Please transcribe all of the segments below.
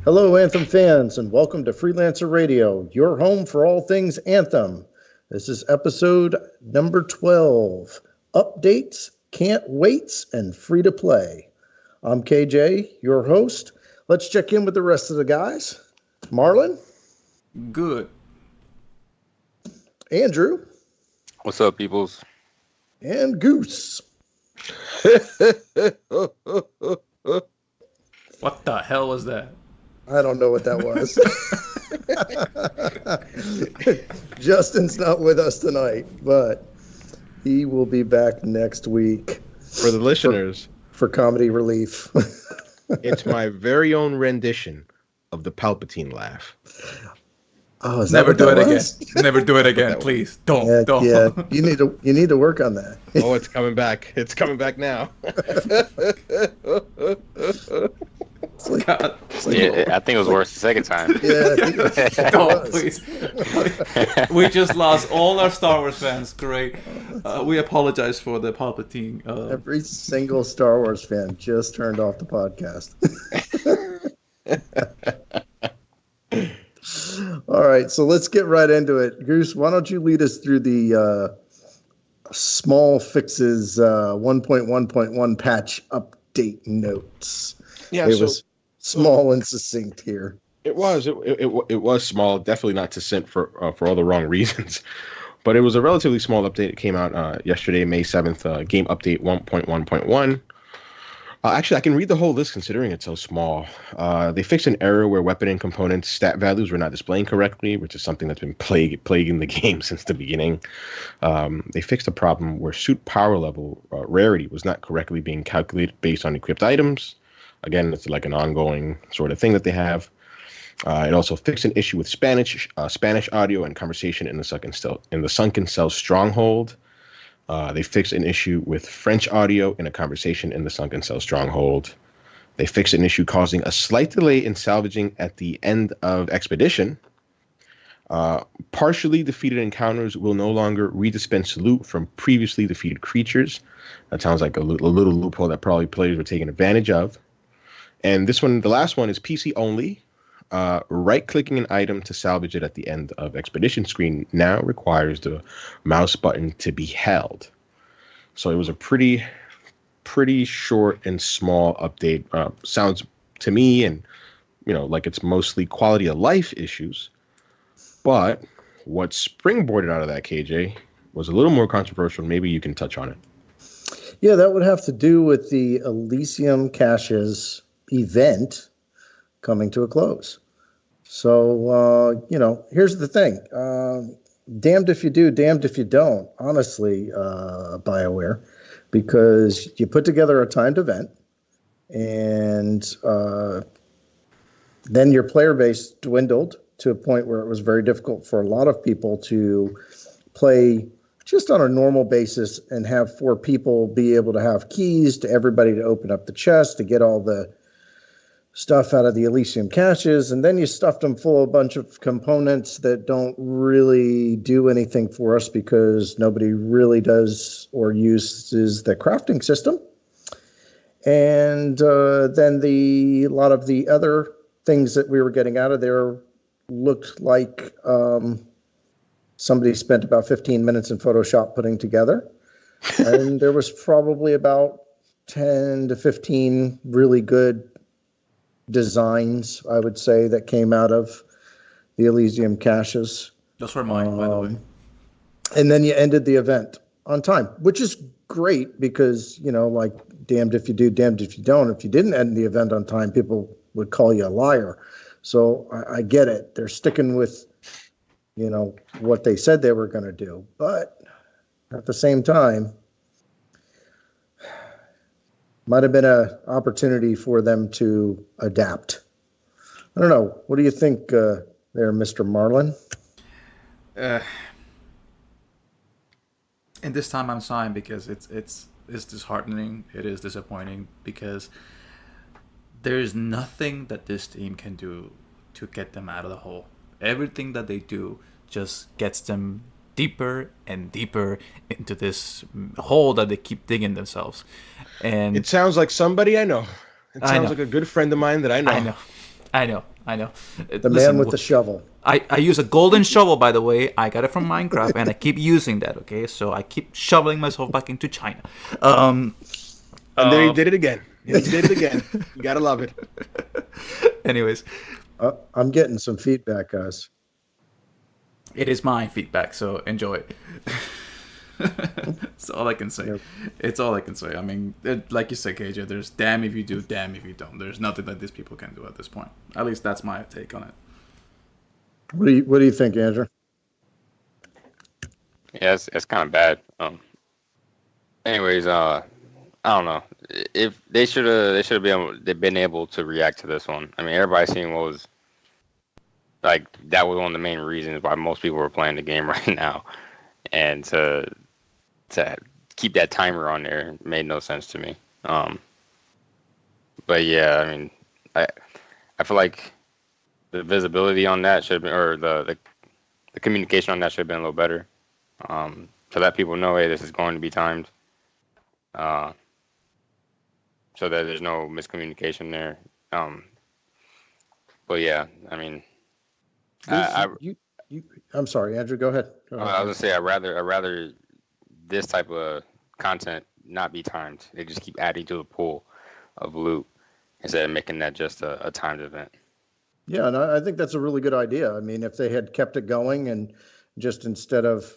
Hello, Anthem fans, and welcome to Freelancer Radio, your home for all things Anthem. This is episode number 12, Updates, Can't Waits, and Free to Play. I'm KJ, your host. Let's check in with the rest of the guys. Marlon? Good. Andrew? What's up, peoples? And Goose. What the hell was that? I don't know what that was. Justin's not with us tonight, but he will be back next week. For the listeners. For comedy relief. It's my very own rendition of the Palpatine laugh. Oh, is Never that do it that again. was? Never do it again, please. Don't. Yeah, you need to work on that. Oh, it's coming back. It's coming back now. God. Yeah, I think it was worse the second time. Yeah, I think it Don't, was. please. We just lost all our Star Wars fans. Great. We apologize for the Palpatine. Every single Star Wars fan just turned off the podcast. All right, so let's get right into it. Goose, why don't you lead us through the small fixes 1.1.1 patch update notes? Yeah, it was small and succinct here. It was. It was small. Definitely not succinct for all the wrong reasons. But it was a relatively small update. It came out yesterday, May 7th. Game update 1.1.1. Actually, I can read the whole list considering it's so small. They fixed an error where weapon and component stat values were not displaying correctly, which is something that's been plaguing the game since the beginning. They fixed a problem where suit power level rarity was not correctly being calculated based on equipped items. Again, it's like an ongoing sort of thing that they have. It also fixed an issue with Spanish audio and conversation in the Sunken Cell Stronghold. They fixed an issue with French audio in a conversation in the Sunken Cell Stronghold. They fixed an issue causing a slight delay in salvaging at the end of Expedition. Partially defeated encounters will no longer redispense loot from previously defeated creatures. That sounds like a little loophole that probably players were taking advantage of. And this one, the last one, is PC only. Right-clicking an item to salvage it at the end of Expedition screen now requires the mouse button to be held. So it was a pretty short and small update. Sounds to me, and like it's mostly quality of life issues. But what springboarded out of that, KJ, was a little more controversial. Maybe you can touch on it. Yeah, that would have to do with the Elysian Caches event coming to a close. So, here's the thing. Damned if you do, damned if you don't, honestly, BioWare, because you put together a timed event and then your player base dwindled to a point where it was very difficult for a lot of people to play just on a normal basis and have 4 people be able to have keys to everybody to open up the chest, to get all the stuff out of the Elysian caches, and then you stuffed them full of a bunch of components that don't really do anything for us because nobody really does or uses the crafting system. And then a lot of the other things that we were getting out of there looked like somebody spent about 15 minutes in Photoshop putting together. And there was probably about 10 to 15 really good designs, I would say, that came out of the Elysium caches. Those were mine, by the way. And then you ended the event on time, which is great because, like, damned if you do, damned if you don't. If you didn't end the event on time, people would call you a liar. So I get it. They're sticking with, what they said they were going to do. But at the same time, might have been an opportunity for them to adapt. I don't know. What do you think there, Mr. Marlin? And this time I'm sighing because it's disheartening. It is disappointing because there is nothing that this team can do to get them out of the hole. Everything that they do just gets them deeper and deeper into this hole that they keep digging themselves. And It sounds like somebody I know. It I sounds know. like a good friend of mine that I know. I know. The man with the shovel. I use a golden shovel, by the way. I got it from Minecraft, and I keep using that. Okay, so I keep shoveling myself back into China. And there he did it again. He did it again. You gotta love it. Anyways, I'm getting some feedback, guys. it is my feedback, so enjoy it. That's all I can say. Yep. It's all I can say. I mean, like you said, KJ, there's damn if you do, damn if you don't. There's nothing that these people can do at this point. At least that's my take on it. What do you think, Andrew? Yeah, it's kind of bad. Anyways, I don't know. If they should have been able to react to this one. I mean, everybody seen what was like. That was one of the main reasons why most people were playing the game right now, and to keep that timer on there made no sense to me. But yeah, I mean, I feel like the visibility on that should have been, or the communication on that should have been a little better. To let people know, hey, this is going to be timed. So that there's no miscommunication there. But yeah, I mean, I'm sorry, Andrew. Go ahead. I was gonna say I'd rather this type of content not be timed. They just keep adding to the pool of loot instead of making that just a timed event. Yeah, and I think that's a really good idea. I mean, if they had kept it going and just instead of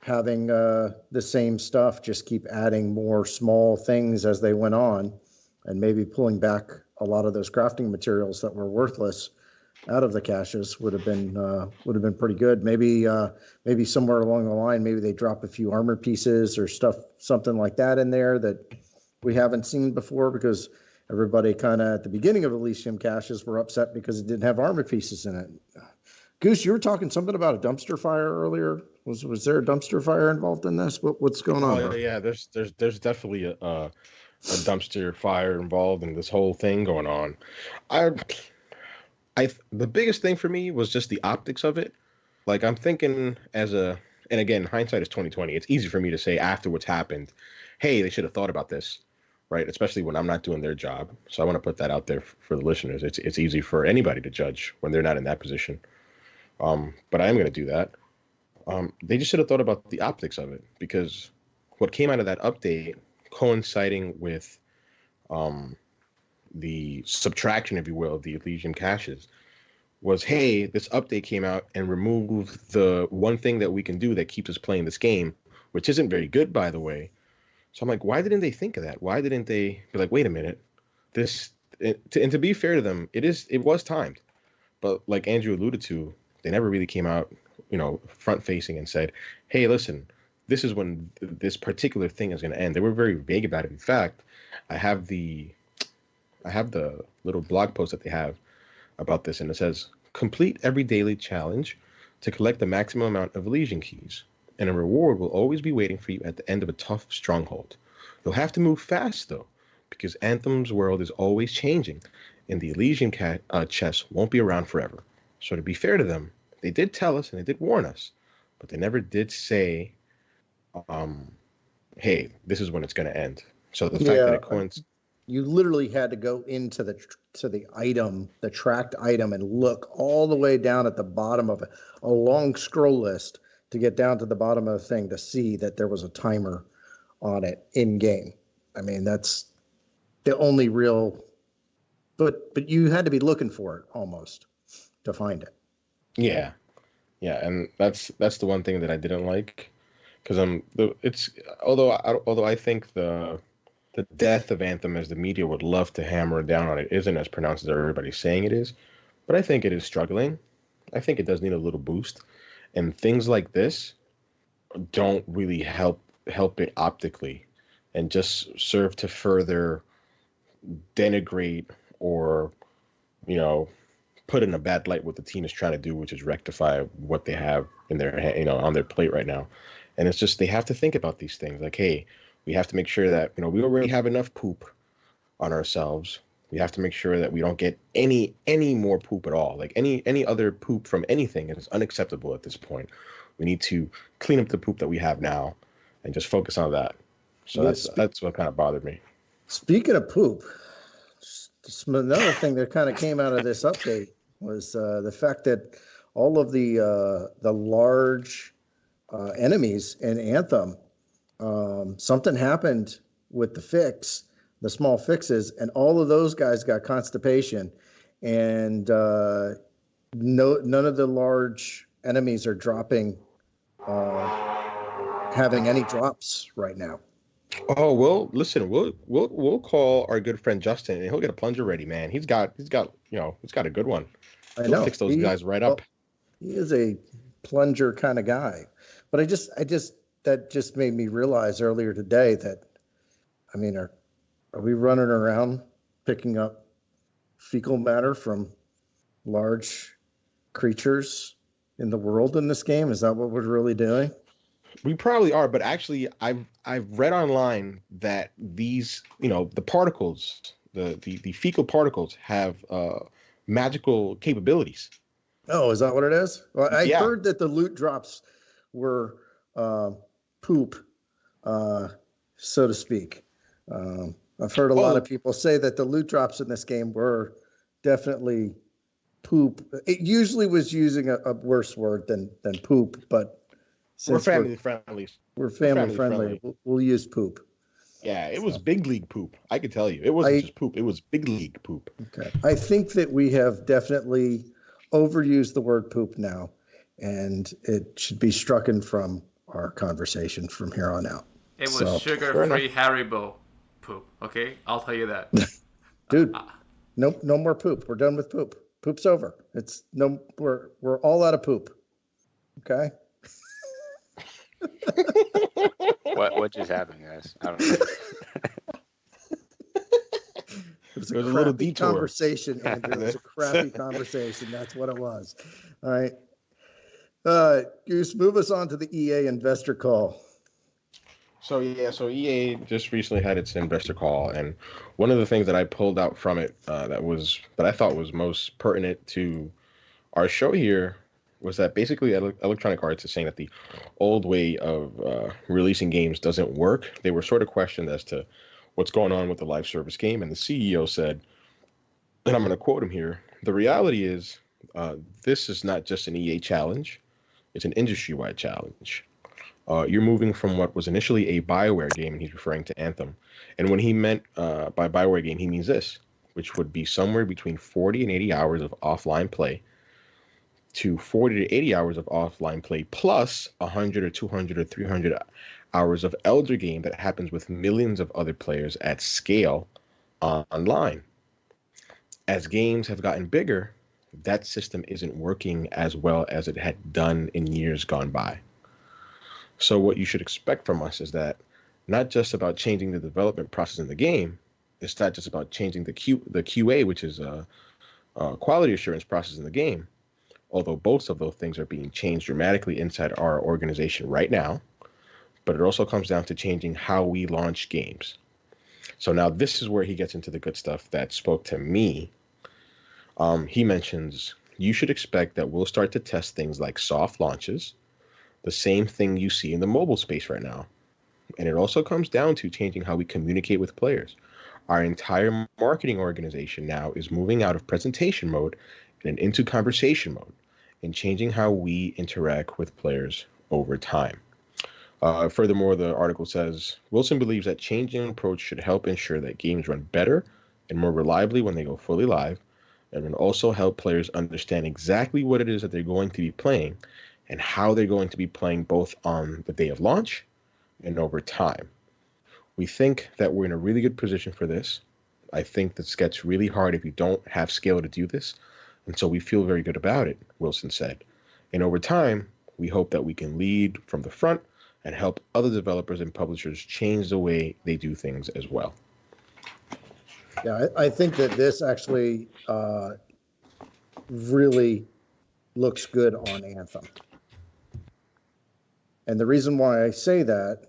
having the same stuff, just keep adding more small things as they went on, and maybe pulling back a lot of those crafting materials that were worthless out of the caches would have been pretty good. Maybe somewhere along the line, maybe they drop a few armor pieces or something like that in there that we haven't seen before, because everybody kind of at the beginning of Elysium caches were upset because it didn't have armor pieces in it. Goose, you were talking something about a dumpster fire earlier. Was there a dumpster fire involved in this? What's going on? Oh yeah, there's definitely a dumpster fire involved in this whole thing going on. The biggest thing for me was just the optics of it. Like, I'm thinking and again, hindsight is 2020. It's easy for me to say after what's happened, hey, they should have thought about this, right? Especially when I'm not doing their job. So I want to put that out there for the listeners. It's easy for anybody to judge when they're not in that position. But I am going to do that. They just should have thought about the optics of it, because what came out of that update, coinciding with the subtraction, if you will, of the Elysian caches, was, hey, this update came out and removed the one thing that we can do that keeps us playing this game, which isn't very good, by the way. So I'm like, why didn't they think of that? Why didn't they be like, wait a minute, and to be fair to them, it was timed, but like Andrew alluded to, they never really came out, front facing and said, hey, listen, this is when this particular thing is going to end. They were very vague about it. In fact, I have the little blog post that they have about this, and it says, complete every daily challenge to collect the maximum amount of Elysian keys, and a reward will always be waiting for you at the end of a tough stronghold. You'll have to move fast, though, because Anthem's world is always changing, and the Elysian chests won't be around forever. So to be fair to them, they did tell us and they did warn us, but they never did say, hey, this is when it's going to end. So the fact that it coincides. You literally had to go into the item, the tracked item, and look all the way down at the bottom of a long scroll list to get down to the bottom of the thing to see that there was a timer on it in game. I mean, that's the only real, but you had to be looking for it almost to find it. Yeah, and that's the one thing that I didn't like, because although I think the death of Anthem, as the media would love to hammer down on it, isn't as pronounced as everybody's saying it is, but I think it is struggling. I think it does need a little boost, and things like this don't really help it optically. and just serve to further denigrate or, put in a bad light what the team is trying to do, which is rectify what they have in their, on their plate right now. And it's just, they have to think about these things. Like, hey, we have to make sure that, we already have enough poop on ourselves. We have to make sure that we don't get any more poop at all. Like any other poop from anything is unacceptable at this point. We need to clean up the poop that we have now and just focus on that. So that's what kind of bothered me. Speaking of poop, another thing that kind of came out of this update was the fact that all of the large enemies in Anthem, something happened with the small fixes, and all of those guys got constipation, and none of the large enemies are having any drops right now. Oh, well, listen, we'll call our good friend Justin, and he'll get a plunger ready, man. He's got a good one. He'll fix those guys right up. He is a plunger kind of guy, but that just made me realize earlier today that, I mean, are we running around picking up fecal matter from large creatures in the world in this game? Is that what we're really doing? We probably are, but actually, I've read online that these, the particles, the fecal particles have magical capabilities. Oh, is that what it is? Well, I heard that the loot drops were poop, so to speak. I've heard a lot of people say that the loot drops in this game were definitely poop. It usually was using a worse word than poop, but we're family friendly. We're family friendly. We'll use poop. Yeah, it was big league poop. I can tell you. It wasn't just poop. It was big league poop. Okay. I think that we have definitely overused the word poop now, and it should be strucken from our conversation from here on out. It was sugar-free Haribo poop, okay? I'll tell you that. Dude, no more poop. We're done with poop. Poop's over. We're all out of poop. Okay? What just happened, guys? I don't know. It was a little detour conversation, Andrew. It was a crappy conversation. That's what it was. All right. Goose, move us on to the EA investor call. So EA just recently had its investor call, and one of the things that I pulled out from it that I thought was most pertinent to our show here was that basically Electronic Arts is saying that the old way of releasing games doesn't work. They were sort of questioned as to what's going on with the live service game, and the CEO said, and I'm going to quote him here, "The reality is this is not just an EA challenge, it's an industry-wide challenge. You're moving from what was initially a Bioware game," and he's referring to Anthem, and when he meant by Bioware game, he means this, which would be somewhere between 40 and 80 hours of offline play, to 40 to 80 hours of offline play plus 100 or 200 or 300 hours of elder game that happens with millions of other players at scale online. As games have gotten bigger, that system isn't working as well as it had done in years gone by. So what you should expect from us is that not just about changing the development process in the game, it's not just about changing the QA, which is a quality assurance process in the game, although both of those things are being changed dramatically inside our organization right now, but it also comes down to changing how we launch games. So now this is where he gets into the good stuff that spoke to me. He mentions, you should expect that we'll start to test things like soft launches, the same thing you see in the mobile space right now. And it also comes down to changing how we communicate with players. Our entire marketing organization now is moving out of presentation mode and into conversation mode, and changing how we interact with players over time. Furthermore, the article says, Wilson believes that changing approach should help ensure that games run better and more reliably when they go fully live, and will also help players understand exactly what it is that they're going to be playing and how they're going to be playing both on the day of launch and over time. We think that we're in a really good position for this. I think this gets really hard if you don't have scale to do this, and so we feel very good about it, Wilson said. And over time, we hope that we can lead from the front and help other developers and publishers change the way they do things as well. Yeah, I think that this actually really looks good on Anthem. And the reason why I say that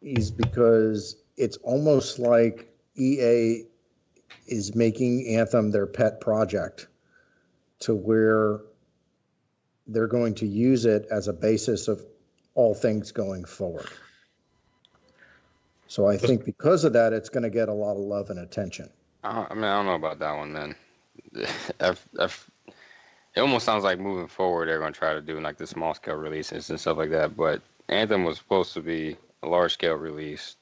is because it's almost like EA is making Anthem their pet project, to where they're going to use it as a basis of all things going forward. So I think because of that, it's going to get a lot of love and attention. I don't know about that one, then. It almost sounds like moving forward, they're going to try to do like the small scale releases and stuff like that. But Anthem was supposed to be a large scale release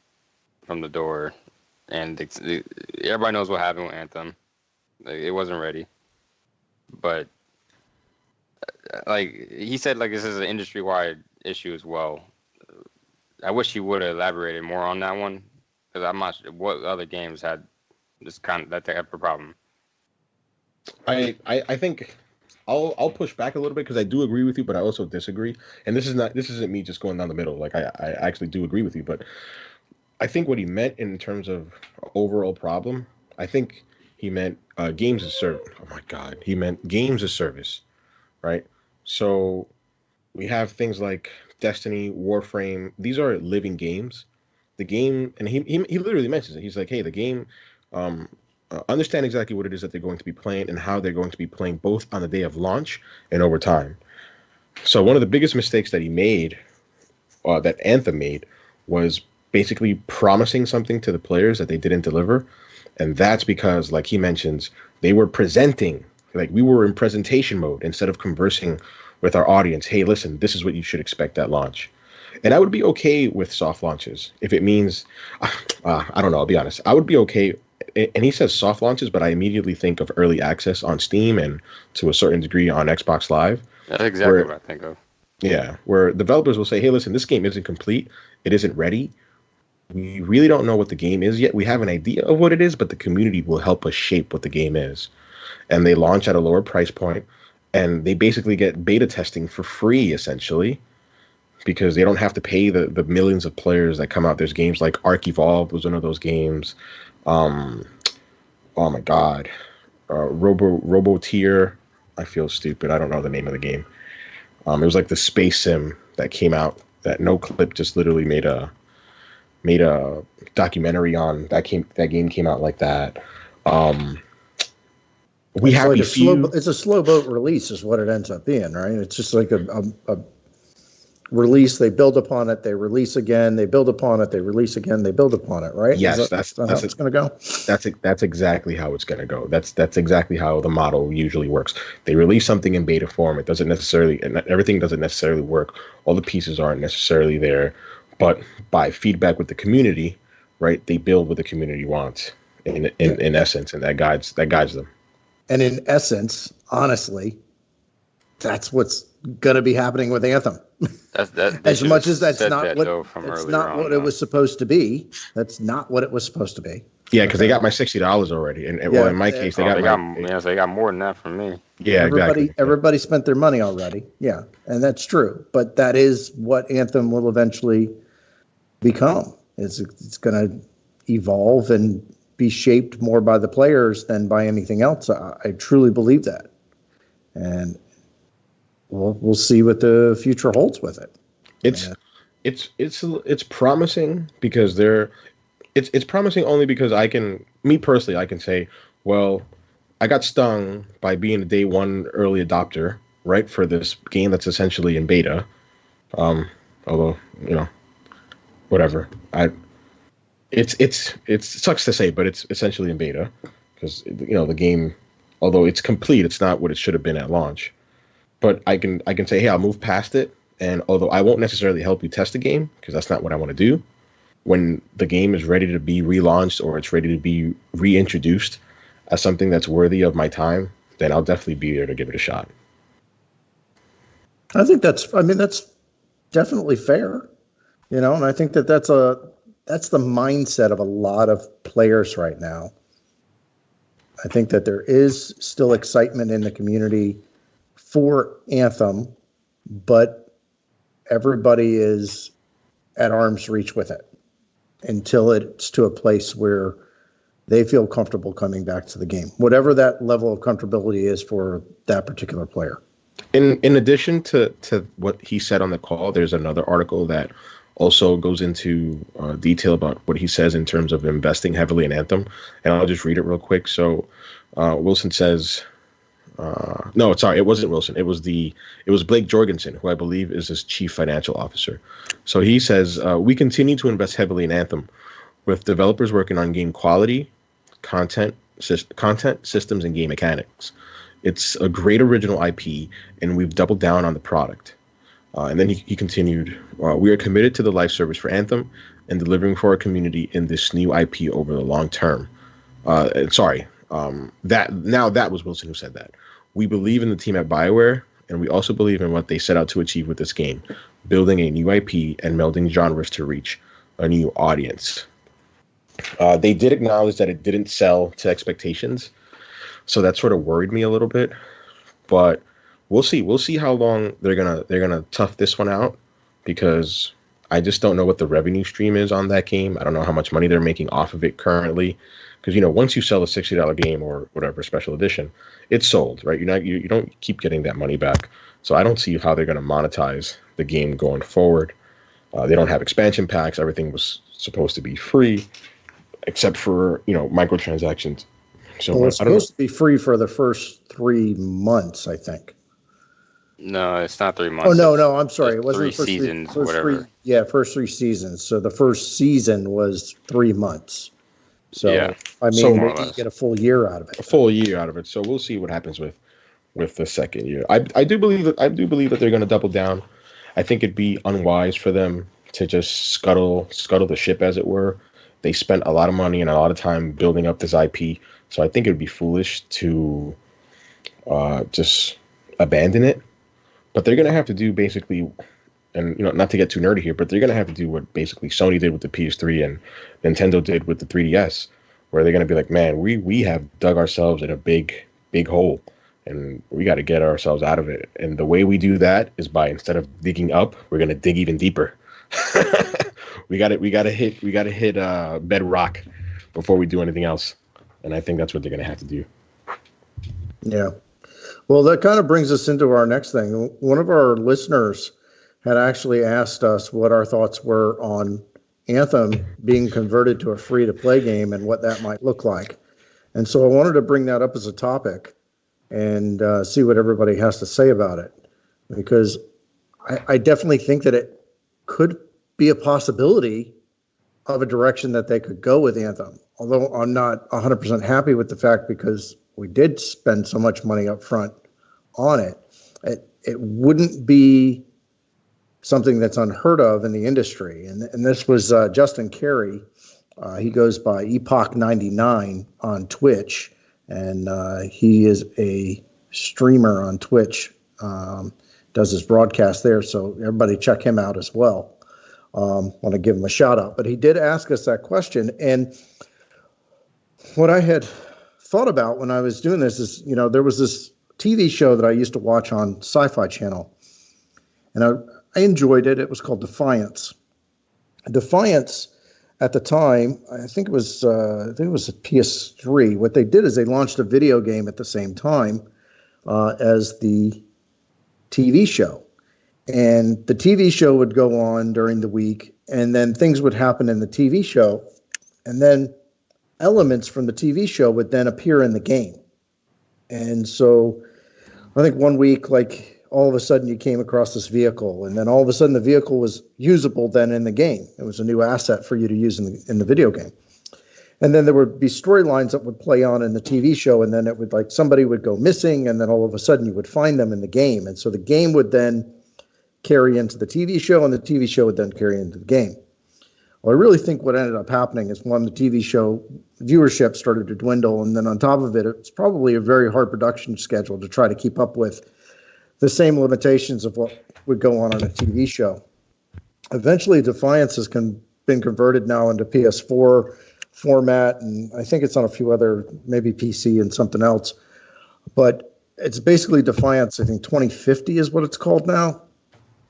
from the door. And everybody knows what happened with Anthem. It wasn't ready. But like he said, like this is an industry wide issue as well. I wish he would have elaborated more on that one, because I'm not sure what other games had this kind of that type of problem. I think I'll push back a little bit, because I do agree with you, but I also disagree. And this isn't me just going down the middle. Like I actually do agree with you, but I think what he meant in terms of overall problem, I think he meant games as service. Oh my God, he meant games as service, right? So we have things like Destiny, Warframe. These are living games. The game, and he literally mentions it. He's like, hey, the game, understand exactly what it is that they're going to be playing and how they're going to be playing, both on the day of launch and over time. So one of the biggest mistakes that he made, that Anthem made, was basically promising something to the players that they didn't deliver. And that's because, like he mentions, they were presenting, like we were in presentation mode instead of conversing with our audience. Hey, listen, this is what you should expect at launch. And I would be okay with soft launches if it means, I don't know, I'll be honest. I would be okay. And he says soft launches, but I immediately think of early access on Steam and to a certain degree on Xbox Live. That's exactly what I think of. Yeah, where developers will say, hey, listen, this game isn't complete. It isn't ready. We really don't know what the game is yet. We have an idea of what it is, but the community will help us shape what the game is. And they launch at a lower price point, and they basically get beta testing for free, essentially, because they don't have to pay the millions of players that come out. There's games like Ark Evolved was one of those games. Oh my God. Robotier. I feel stupid. I don't know the name of the game. It was like the space sim that came out that NoClip just literally made a documentary on. That game came out like that. It's a slow boat release is what it ends up being, right? It's just like a release. They build upon it, they release again, they build upon it, they release again, they build upon it, right? Yes, that's how it's going to go. That's exactly how it's going to go. That's exactly how the model usually works. They release something in beta form. It doesn't necessarily, and everything doesn't necessarily work. All the pieces aren't necessarily there, but by feedback with the community, right? They build what the community wants in essence, and that guides them. And in essence, honestly, that's what's going to be happening with Anthem. As much as that's not what it was supposed to be. That's not what it was supposed to be. Yeah, because they got my $60 already, and well, in my case, they got more than that from me. Yeah, exactly. Everybody spent their money already. Yeah, and that's true. But that is what Anthem will eventually become. It's going to evolve and be shaped more by the players than by anything else. I truly believe that, and we'll see what the future holds with it. It's promising because it's promising only because I can say, well, I got stung by being a day one early adopter, right, for this game that's essentially in beta. Although, whatever. It sucks to say, but it's essentially in beta because the game, although it's complete, it's not what it should have been at launch. But I can say, hey, I'll move past it, and although I won't necessarily help you test the game because that's not what I want to do, when the game is ready to be relaunched or it's ready to be reintroduced as something that's worthy of my time, then I'll definitely be there to give it a shot. I think that's definitely fair, and I think that's the mindset of a lot of players right now. I think that there is still excitement in the community for Anthem, but everybody is at arm's reach with it until it's to a place where they feel comfortable coming back to the game, whatever that level of comfortability is for that particular player. In addition to what he said on the call, there's another article that also goes into detail about what he says in terms of investing heavily in Anthem, and I'll just read it real quick. So Wilson says, no, sorry, it wasn't Wilson. It was Blake Jorgensen, who I believe is his chief financial officer. So he says, we continue to invest heavily in Anthem, with developers working on game quality, content, systems, and game mechanics. It's a great original IP, and we've doubled down on the product. And then he continued, we are committed to the live service for Anthem and delivering for our community in this new IP over the long term. That was Wilson who said that. We believe in the team at BioWare, and we also believe in what they set out to achieve with this game, building a new IP and melding genres to reach a new audience. They did acknowledge that it didn't sell to expectations, so that sort of worried me a little bit. But we'll see. We'll see how long they're gonna tough this one out, because I just don't know what the revenue stream is on that game. I don't know how much money they're making off of it currently. Because, you know, once you sell a $60 game or whatever special edition, it's sold, right? You don't keep getting that money back. So I don't see how they're going to monetize the game going forward. They don't have expansion packs. Everything was supposed to be free, except for, you know, microtransactions. So well, it's supposed to be free for the first 3 months, I think. No, it's not 3 months. Oh, no, I'm sorry. It wasn't 3 seasons, whatever. First 3 seasons. So the first season was 3 months. So, yeah. I mean, maybe you get a full year out of it. A full year out of it. So we'll see what happens with the second year. I do believe that they're going to double down. I think it'd be unwise for them to just scuttle the ship, as it were. They spent a lot of money and a lot of time building up this IP. So I think it would be foolish to just abandon it. But they're going to have to do basically, and you know, not to get too nerdy here, but they're going to have to do what basically Sony did with the PS3 and Nintendo did with the 3DS, where they're going to be like, man, we have dug ourselves in a big hole, and we got to get ourselves out of it. And the way we do that is by, instead of digging up, we're going to dig even deeper. we got to hit bedrock before we do anything else. And I think that's what they're going to have to do. Yeah. Well, that kind of brings us into our next thing. One of our listeners had actually asked us what our thoughts were on Anthem being converted to a free-to-play game and what that might look like. And so I wanted to bring that up as a topic and see what everybody has to say about it, because I definitely think that it could be a possibility of a direction that they could go with Anthem, although I'm not 100% happy with the fact, because we did spend so much money up front on it. It wouldn't be something that's unheard of in the industry. And this was Justin Carey. He goes by Epoch99 on Twitch, and he is a streamer on Twitch, does his broadcast there, so everybody check him out as well. Want to give him a shout out. But he did ask us that question, and what I had thought about when I was doing this is, you know, there was this TV show that I used to watch on Sci-Fi Channel, and I enjoyed it. It was called Defiance. Defiance, at the time, I think it was a PS3. What they did is they launched a video game at the same time as the TV show. And the TV show would go on during the week, and then things would happen in the TV show, and then elements from the TV show would then appear in the game. And so I think one week, like, all of a sudden you came across this vehicle, and then all of a sudden the vehicle was usable then in the game. It was a new asset for you to use in the video game. And then there would be storylines that would play on in the TV show, and then it would, like, somebody would go missing, and then all of a sudden you would find them in the game. And so the game would then carry into the TV show, and the TV show would then carry into the game. Well, I really think what ended up happening is, one, the TV show viewership started to dwindle, and then on top of it, it's probably a very hard production schedule to try to keep up with the same limitations of what would go on a TV show. Eventually, Defiance has been converted now into PS4 format, and I think it's on a few other, maybe PC and something else. But it's basically Defiance, I think 2050 is what it's called now,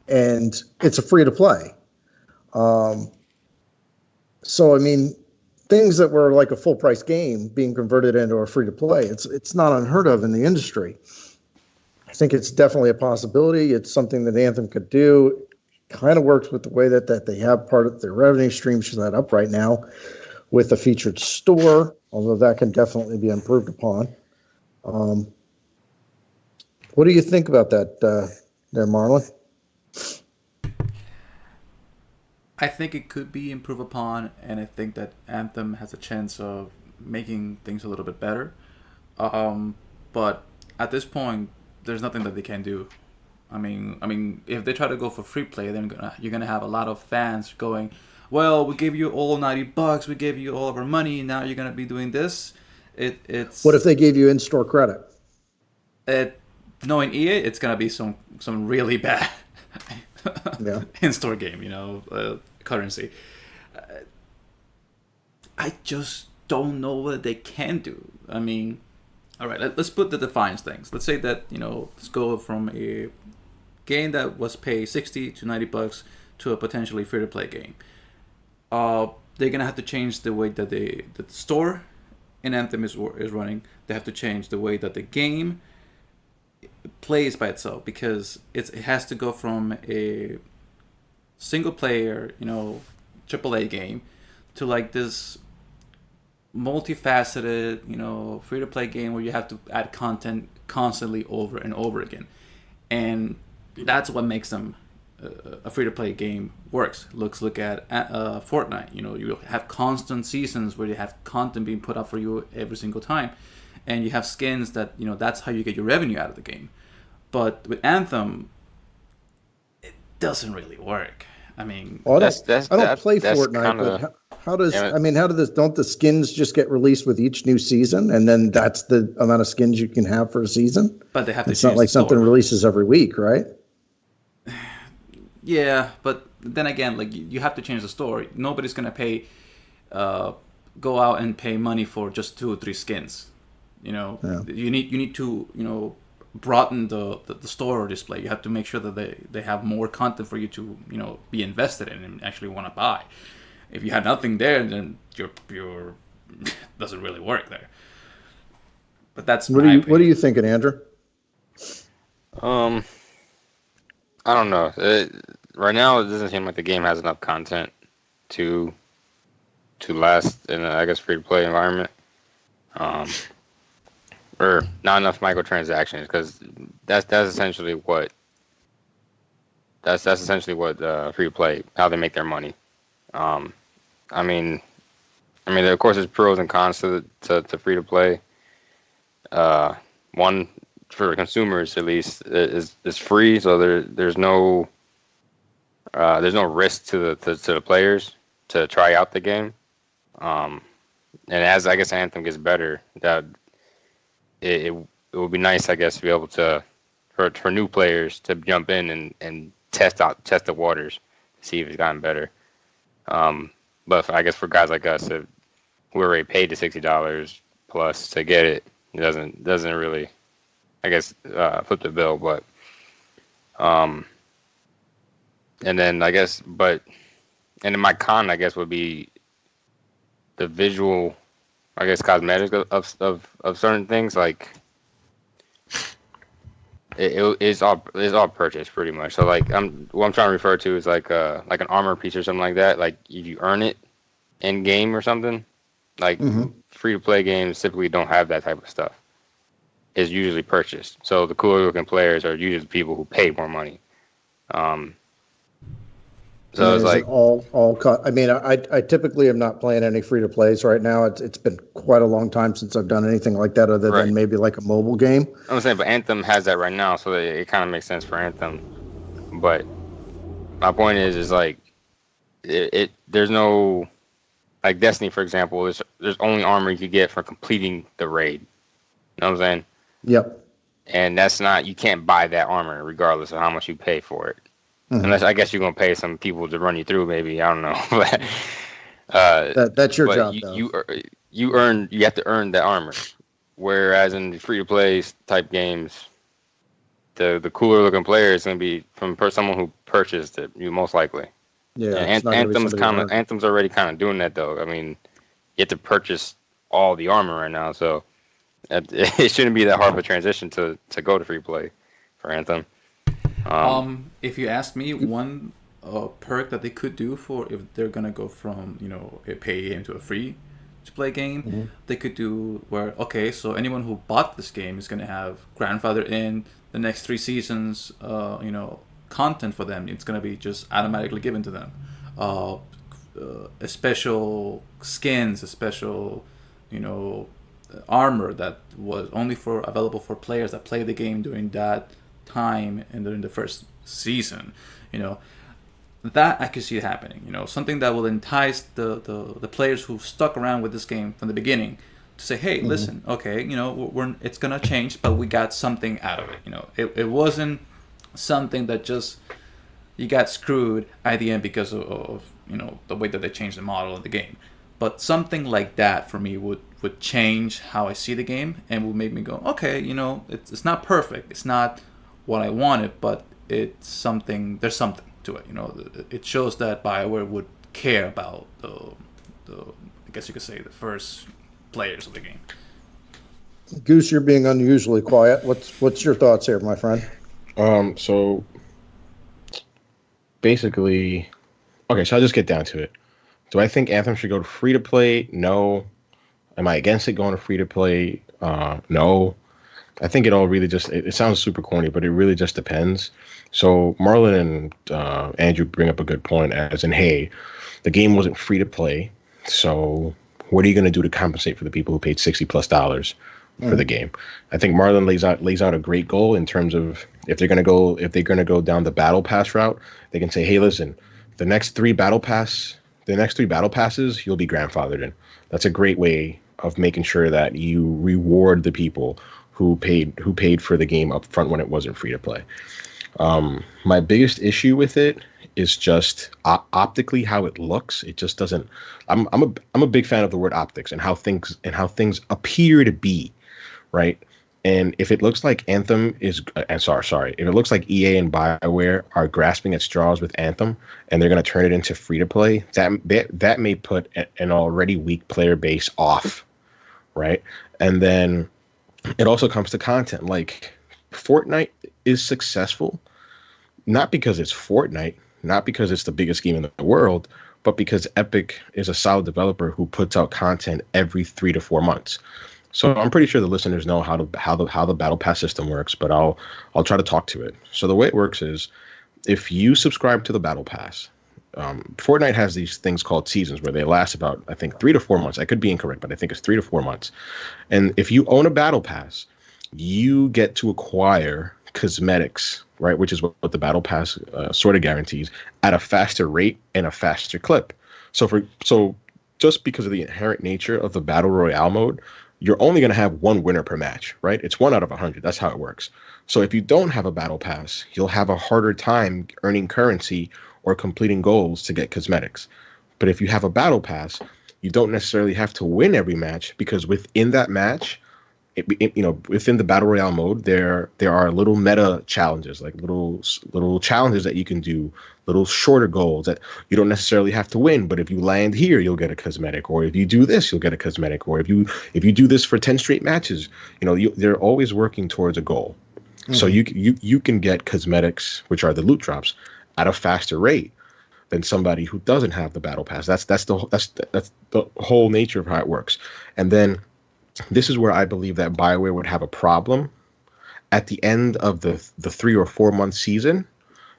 and it's a free-to-play. So, I mean, things that were like a full price game being converted into a free to play, it's not unheard of in the industry. I think it's definitely a possibility. It's something that Anthem could do. Kind of works with the way that they have part of their revenue stream set up right now with a featured store, although that can definitely be improved upon. What do you think about that there, Marlon? I think it could be improved upon, and I think that Anthem has a chance of making things a little bit better. But at this point, there's nothing that they can do. I mean, if they try to go for free play, then you're gonna have a lot of fans going, "Well, we gave you all $90, we gave you all of our money, now you're gonna be doing this." It's What if they gave you in-store credit? Knowing EA, it's gonna be some really bad in-store game, currency. I just don't know what they can do. I mean, all right, let's put the defines things. Let's say that, let's go from a game that was paid $60 to $90 to a potentially free-to-play game. They're gonna have to change the way that the store in Anthem is running. They have to change the way that the game plays by itself, because it has to go from a single-player, AAA game to like this multifaceted, free-to-play game where you have to add content constantly over and over again. And that's what makes them a free-to-play game works. Look at Fortnite. You have constant seasons where you have content being put up for you every single time, and you have skins that that's how you get your revenue out of the game. But with Anthem, it doesn't really work. I mean, I don't play Fortnite, but how does don't the skins just get released with each new season, and then that's the amount of skins you can have for a season? But they have to. It's not like something releases every week, right? Yeah, but then again, like you have to change the store. Nobody's gonna go out and pay money for just 2 or 3 skins. You need to broaden the store display. You have to make sure that they have more content for you to be invested in and actually want to buy. If you have nothing there, then your doesn't really work there. But that's what are you thinking, Andrew? I don't know. Right now, it doesn't seem like the game has enough content to last in a, I guess, free-to-play environment. Or not enough microtransactions, because that's essentially what free-to-play, how they make their money. I mean, of course, there's pros and cons to free-to-play. One, for consumers at least, is free, so there's no risk to the players to try out the game. And as I guess Anthem gets better, that it would be nice, I guess, to be able to for new players to jump in and test the waters, see if it's gotten better. But I guess for guys like us, if we're already paid the $60 plus to get it, it doesn't really, I guess, flip the bill. But and then I guess, and then my con, I guess, would be the visual, I guess, cosmetics of certain things. Like it's all purchased pretty much. So like what I'm trying to refer to is like an armor piece or something like that. Like if you earn it in game or something, like free to play games typically don't have that type of stuff. It's usually purchased. So the cooler looking players are usually people who pay more money. So it's like I typically am not playing any free to plays right now. It's been quite a long time since I've done anything like that, other than maybe like a mobile game. I'm saying, but Anthem has that right now, so it kind of makes sense for Anthem. But my point is like there's no, like Destiny, for example. There's only armor you could get for completing the raid. You know what I'm saying? Yep. And that's not, you can't buy that armor regardless of how much you pay for it. Unless I guess you're gonna pay some people to run you through, maybe, I don't know. But that's your job. You have to earn that armor. Whereas in the free to play type games, the cooler looking player is gonna be from someone who purchased it. You most likely. Yeah, And it's not gonna be somebody who Anthem's already kind of doing that though. I mean, you have to purchase all the armor right now, so it shouldn't be that hard of a transition to go to free play for Anthem. If you ask me, one perk that they could do for if they're gonna go from a pay game to a free to play game, they could do where so anyone who bought this game is gonna have grandfather in the next 3 seasons, content for them. It's gonna be just automatically given to them. A special skins, a special armor that was only available for players that play the game during that time and during the first season. That I could see it happening. Something that will entice the players who stuck around with this game from the beginning to say, hey, listen, it's gonna change, but we got something out of it. It wasn't something that just you got screwed at the end because of the way that they changed the model of the game. But something like that for me would change how I see the game and would make me go, okay, it's not perfect, it's not what I wanted, but it's something. There's something to it. It shows that BioWare would care about the I guess you could say the first players of the game. Goose, you're being unusually quiet. What's your thoughts here, my friend? So basically, okay, so I'll just get down to it. Do I think Anthem should go to free to play? No. Am I against it going to free to play? No. I think it all really just, it sounds super corny, but it really just depends. So Marlon and Andrew bring up a good point, as in, hey, the game wasn't free to play. So what are you going to do to compensate for the people who paid $60+ for the game? I think Marlon lays out a great goal in terms of if they're going to go down the battle pass route, they can say, hey, listen, the next 3 battle passes, you'll be grandfathered in. That's a great way of making sure that you reward the people who paid for the game up front when it wasn't free to play. My biggest issue with it is just optically how it looks. It just doesn't. I'm a big fan of the word optics and how things appear to be, right? And if it looks like Anthem is, sorry, if it looks like EA and BioWare are grasping at straws with Anthem and they're going to turn it into free to play, that may put an already weak player base off, right? And then it also comes to content. Like, Fortnite is successful not because it's Fortnite, not because it's the biggest game in the world, but because Epic is a solid developer who puts out content every 3 to 4 months. So I'm pretty sure the listeners know how the battle pass system works, but I'll try to talk to it. So the way it works is, if you subscribe to the battle pass, Fortnite has these things called seasons where they last about, I think, 3 to 4 months. I could be incorrect, but I think it's 3 to 4 months. And if you own a battle pass, you get to acquire cosmetics, right, which is what the battle pass sort of guarantees, at a faster rate and a faster clip. So just because of the inherent nature of the battle royale mode, you're only going to have one winner per match, right? It's 1 out of 100. That's how it works. So if you don't have a battle pass, you'll have a harder time earning currency or completing goals to get cosmetics. But if you have a battle pass, you don't necessarily have to win every match, because within that match, within the battle royale mode, there are little meta challenges, like little challenges that you can do, little shorter goals that you don't necessarily have to win. But if you land here, you'll get a cosmetic, or if you do this, you'll get a cosmetic, or if you do this for 10 straight matches, they're always working towards a goal. Mm-hmm. So you can get cosmetics, which are the loot drops, at a faster rate than somebody who doesn't have the battle pass. That's the whole nature of how it works. And then this is where I believe that BioWare would have a problem. At the end of the 3 or 4 month season,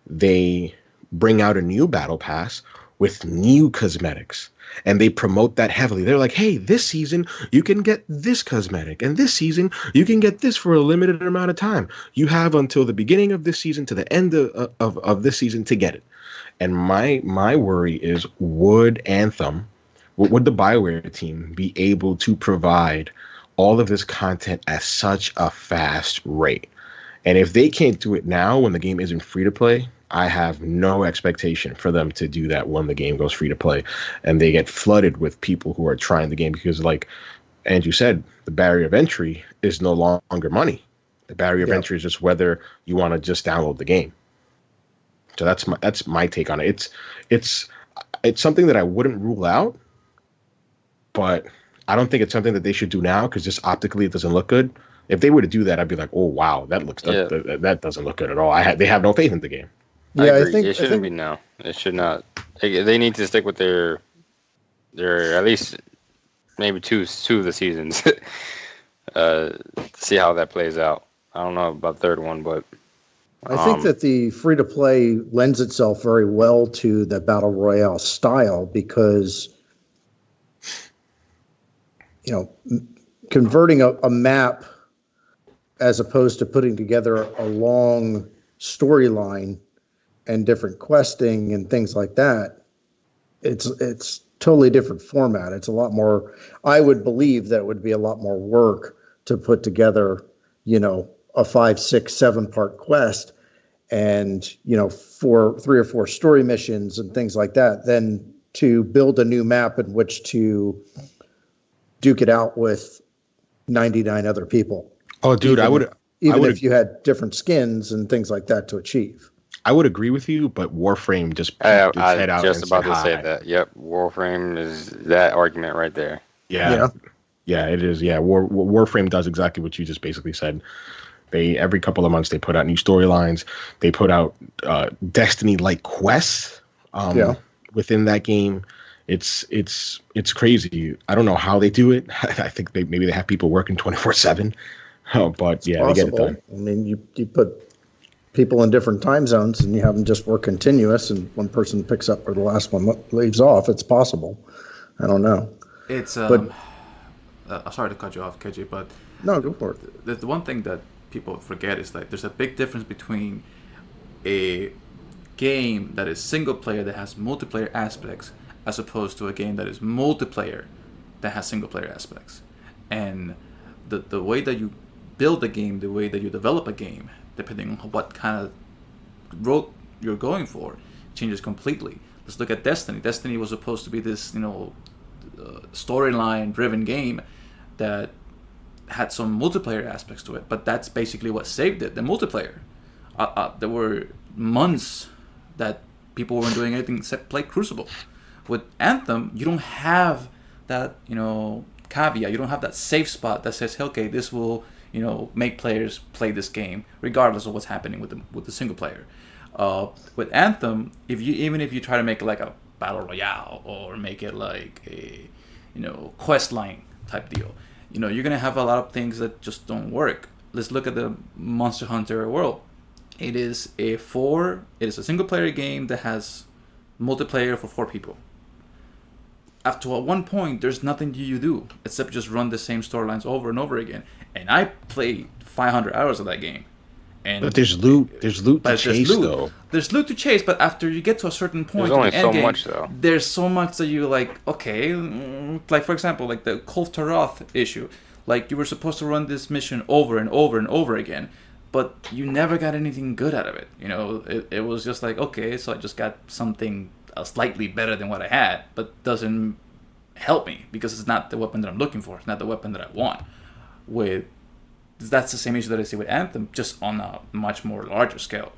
they bring out a new battle pass with new cosmetics, and they promote that heavily. They're like, hey, this season you can get this cosmetic, and this season you can get this for a limited amount of time. You have until the beginning of this season to the end of this season to get it. And my worry is, would the BioWare team be able to provide all of this content at such a fast rate? And if they can't do it now when the game isn't free to play, I have no expectation for them to do that when the game goes free to play and they get flooded with people who are trying the game, because, like Andrew said, the barrier of entry is no longer money. The barrier of entry is just whether you want to just download the game. So that's my take on it. It's something that I wouldn't rule out, but I don't think it's something that they should do now because just optically it doesn't look good. If they were to do that, I'd be like, oh wow, that doesn't look good at all. They have no faith in the game. Yeah, I think it shouldn't be now. It should not. They need to stick with their at least maybe two of the seasons. See how that plays out. I don't know about the third one, but I think that the free-to-play lends itself very well to the Battle Royale style because, converting a map as opposed to putting together a long storyline and different questing and things like that, it's totally different format. It's a lot more, I would believe that would be a lot more work to put together, a 5, 6, 7-part quest and, 3 or 4 story missions and things like that, than to build a new map in which to duke it out with 99 other people. Oh, dude, even if you had different skins and things like that to achieve. I would agree with you, but Warframe just popped its head out. Just about to say that. Yep, Warframe is that argument right there. Yeah, it is. Yeah, Warframe does exactly what you just basically said. They every couple of months they put out new storylines. They put out Destiny-like quests within that game. It's crazy. I don't know how they do it. I think maybe they have people working 24/7. But yeah, they get it done. I mean, you put people in different time zones and you have them just work continuous, and one person picks up where the last one leaves off. It's possible. I don't know. It's sorry to cut you off, KJ, but no, go for it. The one thing that people forget is that there's a big difference between a game that is single player that has multiplayer aspects as opposed to a game that is multiplayer that has single player aspects. And the way that you build a game, the way that you develop a game, depending on what kind of road you're going for, changes completely. Let's look at Destiny. Destiny was supposed to be this, storyline driven game that had some multiplayer aspects to it, but that's basically what saved it, the multiplayer. There were months that people weren't doing anything except play Crucible. With Anthem, you don't have that, caveat. You don't have that safe spot that says, okay, this will, make players play this game regardless of what's happening with the single player. With Anthem, even if you try to make it like a battle royale or make it like a, quest line type deal, you're gonna have a lot of things that just don't work. Let's look at the Monster Hunter world. It is a single player game that has multiplayer for 4 people. Up to at one point, there's nothing you do except just run the same storylines over and over again. And I played 500 hours of that game. But there's loot to chase, though. There's loot to chase, but after you get to a certain point, there's only so much, though. There's so much that you like. Okay, like for example, like the Kulf Taroth issue. Like you were supposed to run this mission over and over and over again, but you never got anything good out of it. It was just like, okay, so I just got something slightly better than what I had, but doesn't help me because it's not the weapon that I'm looking for. It's not the weapon that I want. That's the same issue that I see with Anthem, just on a much more larger scale.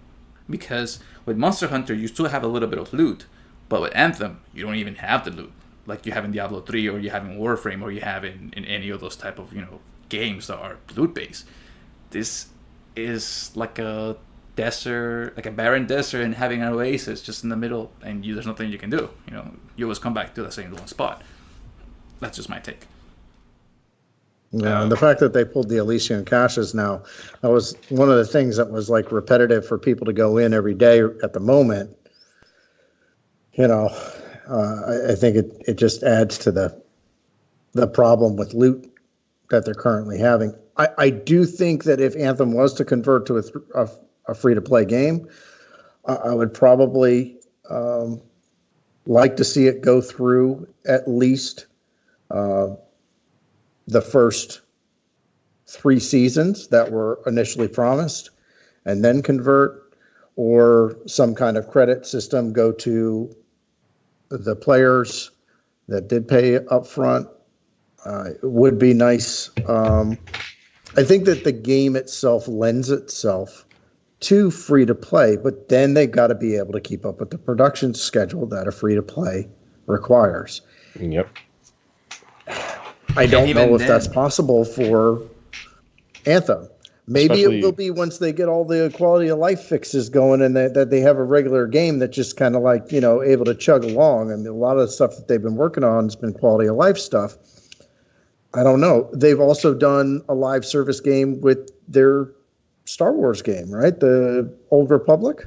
Because with Monster Hunter, you still have a little bit of loot, but with Anthem, you don't even have the loot. Like you have in Diablo 3, or you have in Warframe, or you have in any of those type of games that are loot-based. This is like a desert, like a barren desert, and having an oasis just in the middle, and there's nothing you can do. You always come back to the same one spot. That's just my take. Yeah, and the fact that they pulled the Elysian caches now, that was one of the things that was like repetitive for people to go in every day at the moment. I think it just adds to the problem with loot that they're currently having. I do think that if Anthem was to convert to a free-to-play game, I would probably like to see it go through at least the first 3 seasons that were initially promised and then convert, or some kind of credit system go to the players that did pay up front. It would be nice. I think that the game itself lends itself to free to play, but then they got to be able to keep up with the production schedule that a free to play requires. Yep. I don't even know if then- that's possible for Anthem. Maybe Especially- it will be once they get all the quality of life fixes going and that they have a regular game that just kind of like, able to chug along. And a lot of the stuff that they've been working on has been quality of life stuff. I don't know. They've also done a live service game with their Star Wars game, right? The Old Republic.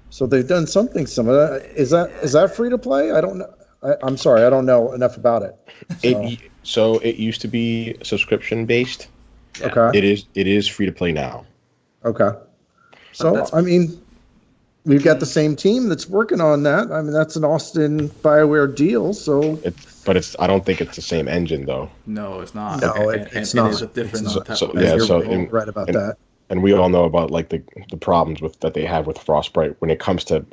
So they've done something similar. Is that free to play? I don't know. I'm sorry, I don't know enough about it. So it used to be subscription based. Yeah. Okay. It is free to play now. Okay. So, that's- I mean, we've got the same team that's working on that. I mean, that's an Austin BioWare deal. So, I don't think it's the same engine though. No, it's not. No, And- it's and not. It is a different It's not. type So- of yeah, you're so right about and- that. And we all know about like the problems that they have with Frostbite when it comes to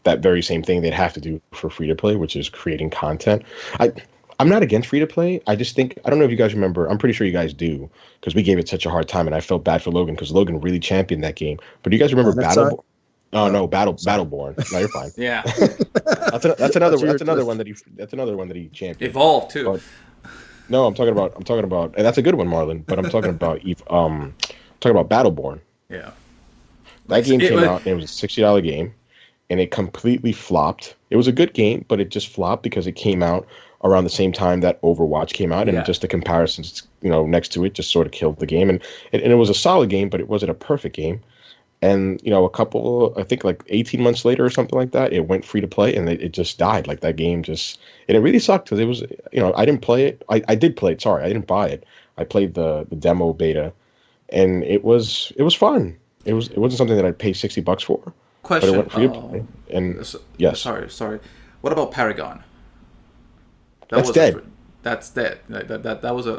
that very same thing they'd have to do for free to play, which is creating content. I'm not against free to play. I just think, I don't know if you guys remember, I'm pretty sure you guys do, because we gave it such a hard time and I felt bad for Logan because Logan really championed that game. But do you guys remember Battleborn? Oh no, Battleborn. No, you're fine. Yeah. That's another one that he championed. Evolve too. But- No, I'm talking about, and that's a good one, Marlon. But I'm talking about Battleborn. Yeah. That game It came was- out and it was a $60 game, and it completely flopped. It was a good game, but it just flopped because it came out around the same time that Overwatch came out, Yeah. and just the comparisons, next to it, just sort of killed the game. And it was a solid game, but it wasn't a perfect game. And I think like 18 months later or something like that, it went free to play, and it just died. Like that game and it really sucked because it was, I didn't play it. I did play it. Sorry, I didn't buy it. I played the demo beta, and it was fun. It wasn't something that I'd pay $60 for, but Question. it went free to play. And yes. Sorry. What about Paragon? That's dead. That's dead. That was a.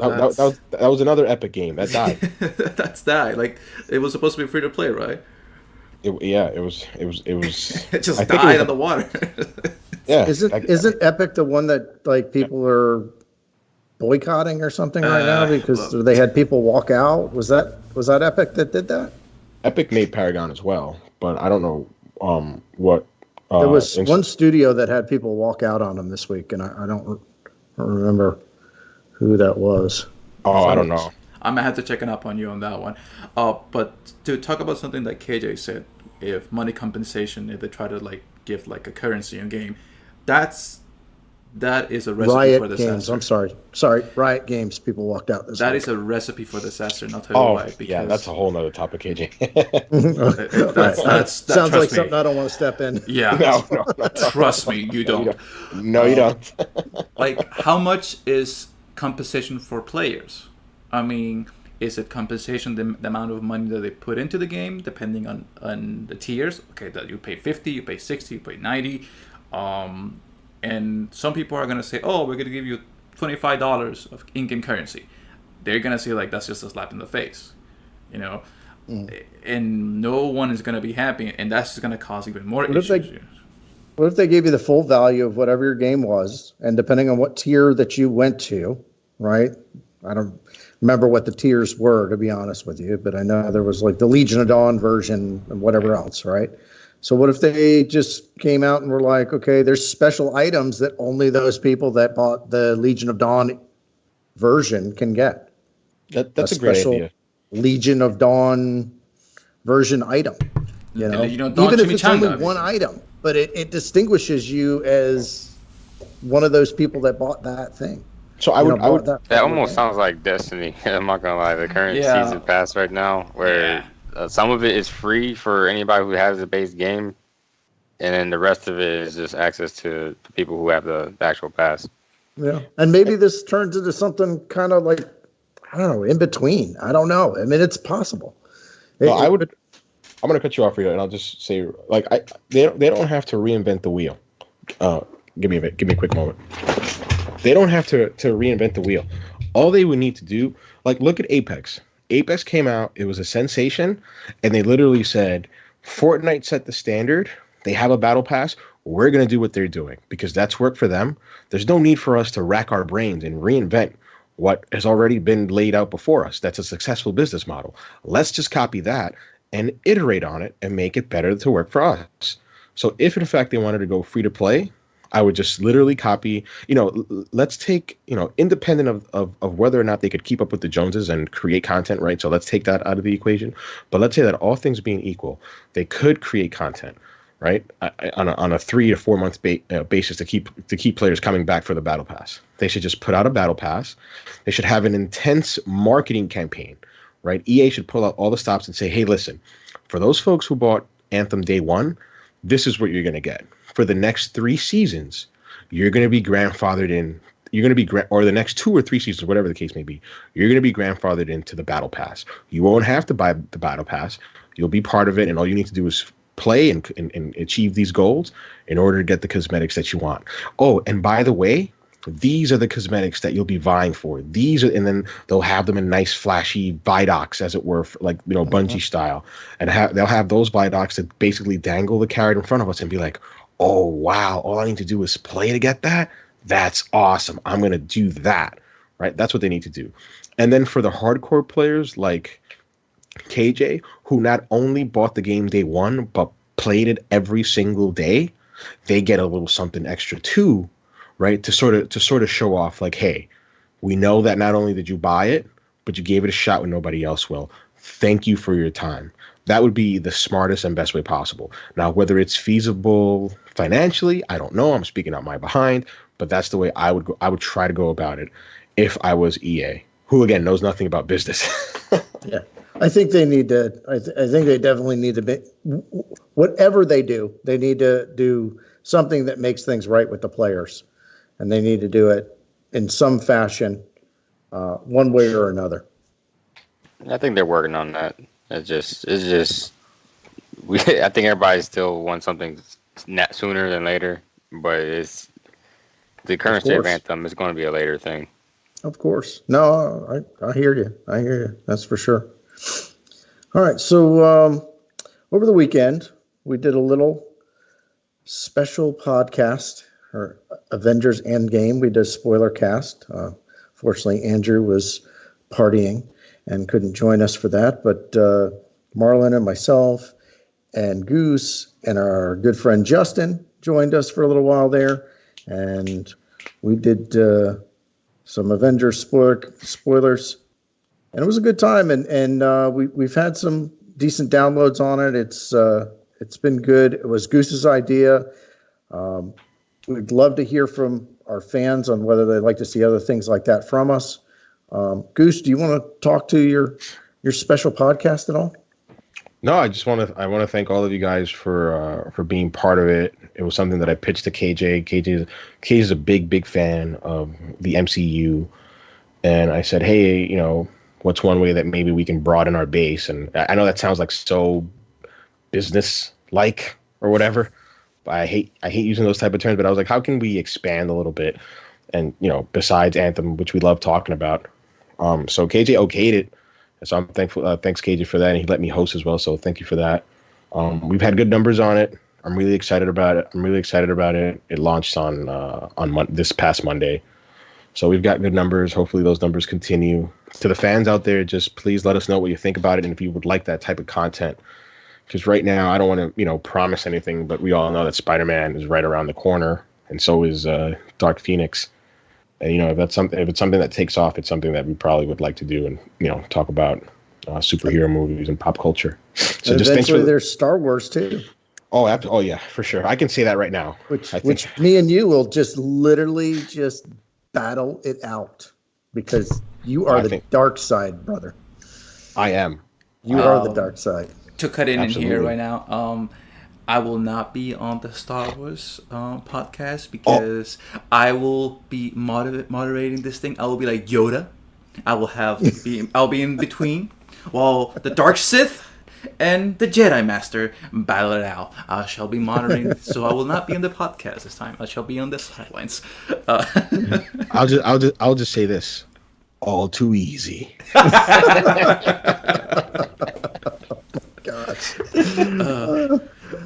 That was another epic game that died. That's that. Like it was supposed to be free to play, right? It was. It just I think died it was- in the water. Yeah. Isn't Epic the one that like people are boycotting or something right now because they had people walk out? Was that Epic that did that? Epic made Paragon as well, but I don't know what. There was one studio that had people walk out on them this week, and I don't remember who that was. Oh, I don't know. I'm gonna have to check it up on you on that one. But to talk about something that KJ said, if money compensation, if they try to like give like a currency in game, that is a recipe Riot for Games. disaster. I'm sorry. Riot Games. People walked out this That week. is a recipe for disaster, and I'll tell you Oh, why. Because yeah, that's a whole nother topic, KJ. that Sounds like trust me. something I don't want to step in. Yeah, no. trust me, you don't. No, you don't. Like, how much is compensation for players? I mean, is it compensation the amount of money that they put into the game, depending on the tiers? Okay, that you pay 50, you pay 60, you pay 90. And some people are gonna say, "Oh, we're gonna give you $25 of in-game currency." They're gonna say like that's just a slap in the face, and no one is gonna be happy, and that's just gonna cause even more What if they- issues. What if they gave you the full value of whatever your game was, and depending on what tier that you went to, right? I don't remember what the tiers were, to be honest with you, but I know there was like the Legion of Dawn version and whatever else, right? So what if they just came out and were like, okay, there's special items that only those people that bought the Legion of Dawn version can get? That's a great special idea. Legion of Dawn version item. The Legion of Dawn Even if it's only chimichanga. one item, but it distinguishes you as one of those people that bought that thing. So I would That almost sounds like Destiny. I'm not gonna lie. The current Yeah. season pass right now, where some of it is free for anybody who has the base game, and then the rest of it is just access to the people who have the actual pass. Yeah, and maybe this turns into something kind of like, I don't know, in between. I don't know. I mean, it's possible. No, I'm going to cut you off here, and I'll just say, like, they don't have to reinvent the wheel. Give me a quick moment. They don't have to reinvent the wheel. All they would need to do, like, look at Apex. Apex came out, it was a sensation, and they literally said, Fortnite set the standard. They have a battle pass. We're going to do what they're doing because that's worked for them. There's no need for us to rack our brains and reinvent what has already been laid out before us. That's a successful business model. Let's just copy that and iterate on it and make it better to work for us. So if in fact they wanted to go free to play, I would just literally copy, let's take, independent of whether or not they could keep up with the Joneses and create content, right? So let's take that out of the equation. But let's say that all things being equal, they could create content, right? On a 3 to 4 month basis to keep players coming back for the Battle Pass. They should just put out a Battle Pass. They should have an intense marketing campaign, right? EA should pull out all the stops and say, hey, listen, for those folks who bought Anthem day one, this is what you're going to get. For the next 3 seasons, you're going to be grandfathered in. You're going to be, or the next 2 or 3 seasons, whatever the case may be, you're going to be grandfathered into the Battle Pass. You won't have to buy the Battle Pass. You'll be part of it, and all you need to do is play and achieve these goals in order to get the cosmetics that you want. Oh, and by the way, these are the cosmetics that you'll be vying for. And then they'll have them in nice flashy Vidocs, as it were, like, Bungie style. And they'll have those Vidocs that basically dangle the carrot in front of us and be like, oh, wow, all I need to do is play to get that? That's awesome. I'm going to do that, right? That's what they need to do. And then for the hardcore players like KJ, who not only bought the game day one, but played it every single day, they get a little something extra too, right? To sort of show off, like, hey, we know that not only did you buy it, but you gave it a shot when nobody else will. Thank you for your time. That would be the smartest and best way possible. Now, whether it's feasible financially, I don't know. I'm speaking out my behind, but that's the way I would go. I would try to go about it if I was EA, who again knows nothing about business. Yeah, I think they need to. I think they definitely need to be. Whatever they do, they need to do something that makes things right with the players, and they need to do it in some fashion, one way or another. I think they're working on that. I think everybody still wants something sooner than later, but it's the current state of Anthem is going to be a later thing. Of course. No, I hear you. I hear you. That's for sure. All right. So over the weekend, we did a little special podcast, or Avengers Endgame. We did a spoiler cast. Fortunately, Andrew was partying and couldn't join us for that. But Marlon and myself and Goose and our good friend Justin joined us for a little while there. And we did some Avengers spoilers. And it was a good time. And we've had some decent downloads on it. It's been good. It was Goose's idea. We'd love to hear from our fans on whether they'd like to see other things like that from us. Goose, do you want to talk to your special podcast at all? No, I want to thank all of you guys for being part of it. It was something that I pitched to KJ. KJ is a big fan of the MCU, and I said, hey, what's one way that maybe we can broaden our base? And I know that sounds like so business-like or whatever, but I hate using those type of terms. But I was like, how can we expand a little bit? And besides Anthem, which we love talking about. So KJ okayed it. So I'm thankful. Thanks, KJ, for that. And he let me host as well. So thank you for that. We've had good numbers on it. I'm really excited about it. It launched on this past Monday. So we've got good numbers. Hopefully those numbers continue. To the fans out there, just please let us know what you think about it and if you would like that type of content. Because right now, I don't want to, promise anything, but we all know that Spider-Man is right around the corner, and so is Dark Phoenix. And if it's something that takes off, it's something that we probably would like to do and talk about superhero movies and pop culture. So just thanks for there's Star Wars too. Oh yeah, for sure. I can say that right now. Which me and you will just literally just battle it out because you are the dark side, brother. I am. You are the dark side. To cut in here right now, I will not be on the Star Wars podcast because I will be moderating this thing. I will be like Yoda. I'll be in between while the Dark Sith and the Jedi Master battle it out. I shall be monitoring, so I will not be on the podcast this time. I shall be on the sidelines. I'll just say this: all too easy.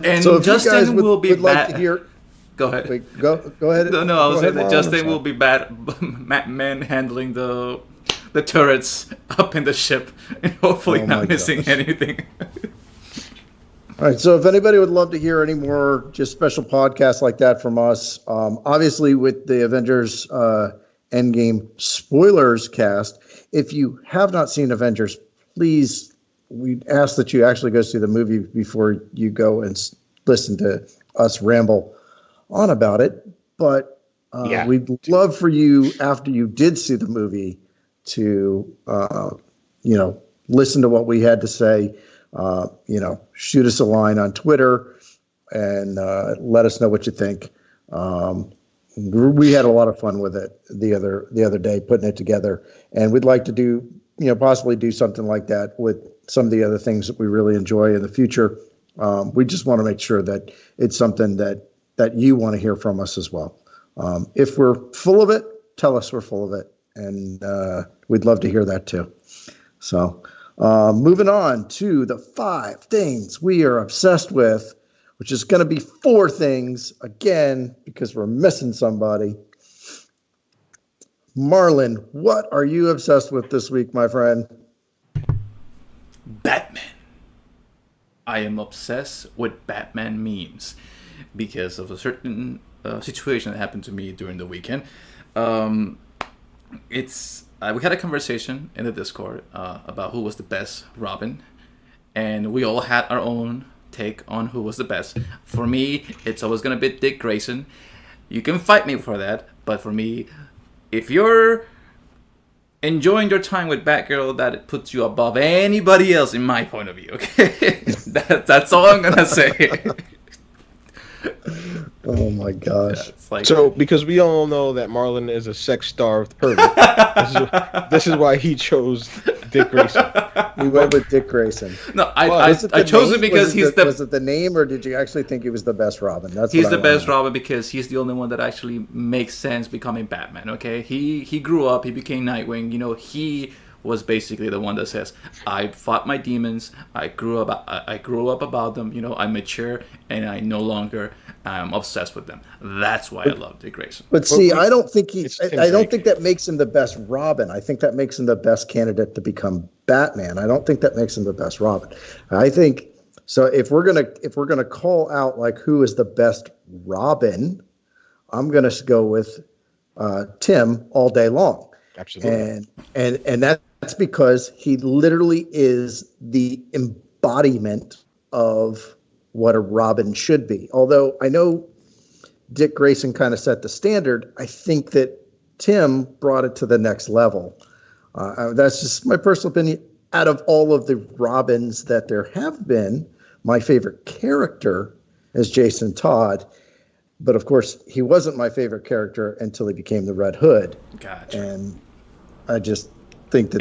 And so Justin will be like to hear. Go ahead. Wait, go ahead. No, I was saying that Justin will be manhandling the turrets up in the ship and hopefully not missing anything. All right. So if anybody would love to hear any more just special podcasts like that from us, obviously with the Avengers Endgame spoilers cast, if you have not seen Avengers, please, we ask that you actually go see the movie before you go and listen to us ramble on about it. But we'd love for you, after you did see the movie, to listen to what we had to say. Shoot us a line on Twitter and let us know what you think. We had a lot of fun with it the other day, putting it together, and we'd like to do, possibly do something like that with some of the other things that we really enjoy in the future. We just want to make sure that it's something that you want to hear from us as well. If we're full of it, tell us we're full of it, and we'd love to hear that too. So moving on to the 5 things we are obsessed with, which is going to be 4 things again because we're missing somebody. Marlon, what are you obsessed with this week, my friend? Batman. I am obsessed with Batman memes because of a certain situation that happened to me during the weekend. We had a conversation in the Discord about who was the best Robin, and we all had our own take on who was the best. For me, it's always gonna be Dick Grayson. You can fight me for that, but for me, if you're enjoying your time with Batgirl, that puts you above anybody else in my point of view. Okay, that's all I'm gonna say. Oh my gosh! Yeah, so because we all know that Marlon is a sex-starved pervert, this is why he chose Dick Grayson. We went with Dick Grayson. No, I chose it because was it the name, or did you actually think he was the best Robin? He's the best Robin because he's the only one that actually makes sense becoming Batman. Okay, he grew up, he became Nightwing. He was basically the one that says, I fought my demons, I grew up about them, I mature, and I no longer am obsessed with them. That's why I love Dick Grayson. But see, I don't think that makes him the best Robin. I think that makes him the best candidate to become Batman. I don't think that makes him the best Robin. I think so. If we're gonna call out like who is the best Robin, I'm gonna go with Tim all day long. Absolutely. And that's because he literally is the embodiment of what a Robin should be. Although I know Dick Grayson kind of set the standard, I think that Tim brought it to the next level. That's just my personal opinion. Out of all of the Robins that there have been, my favorite character is Jason Todd. But of course, he wasn't my favorite character until he became the Red Hood. Gotcha. And I just think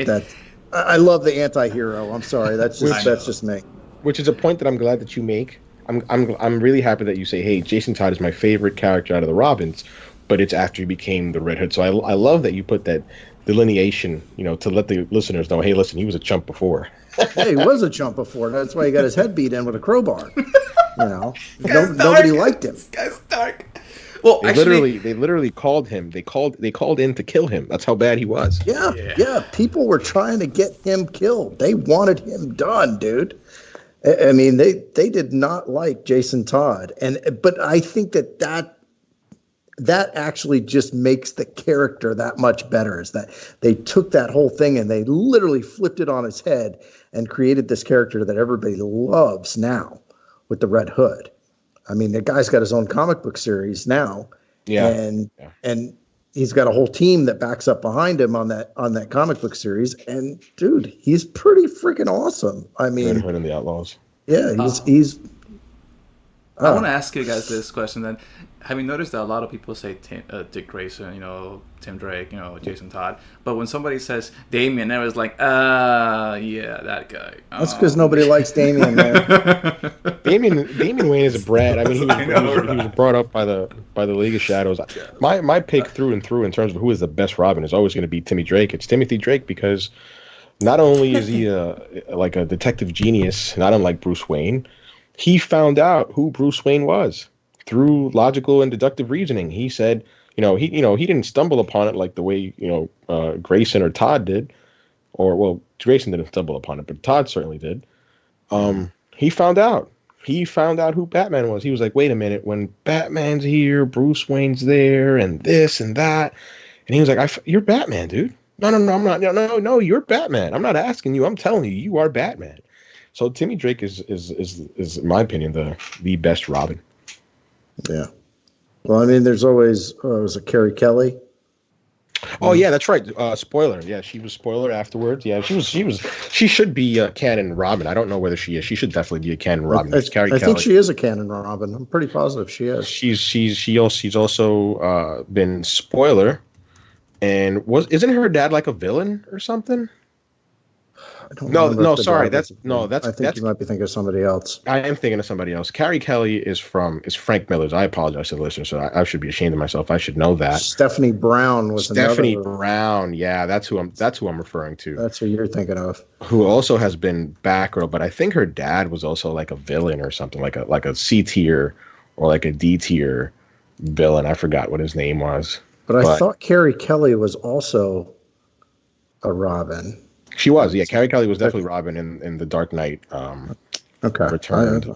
I love the anti-hero. I'm sorry, that's just me. Which is a point that I'm glad that you make. I'm really happy that you say, hey, Jason Todd is my favorite character out of the Robins, but it's after he became the Red Hood. So I love that you put that delineation, to let the listeners know, hey, listen, he was a chump before. Yeah, he was a chump before. That's why he got his head beat in with a crowbar. Nobody liked him. This guy's dark. Well, they literally called him. They called in to kill him. That's how bad he was. Yeah. People were trying to get him killed. They wanted him done, dude. I mean, they did not like Jason Todd, but I think that actually just makes the character that much better. Is that they took that whole thing and they literally flipped it on its head and created this character that everybody loves now with the Red Hood. I mean, the guy's got his own comic book series now, and he's got a whole team that backs up behind him on that comic book series. And dude, he's pretty freaking awesome. I mean, Red Hood and the Outlaws. Yeah, he's. I want to ask you guys this question then. Have you noticed that a lot of people say Dick Grayson, Tim Drake, Jason Todd, but when somebody says Damian, I was like, yeah, that guy. That's because nobody likes Damian, man. Damian Wayne is a brat. I mean, he was brought up by the League of Shadows. My pick through and through in terms of who is the best Robin is always going to be Timmy Drake. It's Timothy Drake because not only is he like a detective genius, not unlike Bruce Wayne, he found out who Bruce Wayne was through logical and deductive reasoning. He said, he didn't stumble upon it like the way, Grayson or Todd did, or, well, Grayson didn't stumble upon it, but Todd certainly did. He found out. he found out who Batman was. He was like, wait a minute, when Batman's here, Bruce Wayne's there, and this and that. And he was like, you're Batman, dude. No, I'm not. No, you're Batman. I'm not asking you. I'm telling you, you are Batman. So Timmy Drake is in my opinion, the best Robin. Yeah. Well, I mean, there's always, was it Carrie Kelly? Oh yeah, that's right. Spoiler. Yeah, she was spoiler afterwards. Yeah, she should be a canon Robin. I don't know whether she is. She should definitely be a canon Robin. I think she is a canon Robin. I'm pretty positive she is. She's also been spoiler, and isn't her dad like a villain or something? I don't No, sorry. I think you might be thinking of somebody else. I am thinking of somebody else. Carrie Kelly is Frank Miller's. I apologize to the listeners. So I should be ashamed of myself. I should know that. Stephanie Brown was Stephanie Brown. Yeah, that's who I'm referring to. That's who you're thinking of. Who also has been Batgirl, but I think her dad was also like a villain or something, like a C tier or like a D tier villain. I forgot what his name was. But I thought Carrie Kelly was also a Robin. She was, yeah. Carrie Kelly was definitely Robin in the Dark Knight. Returned.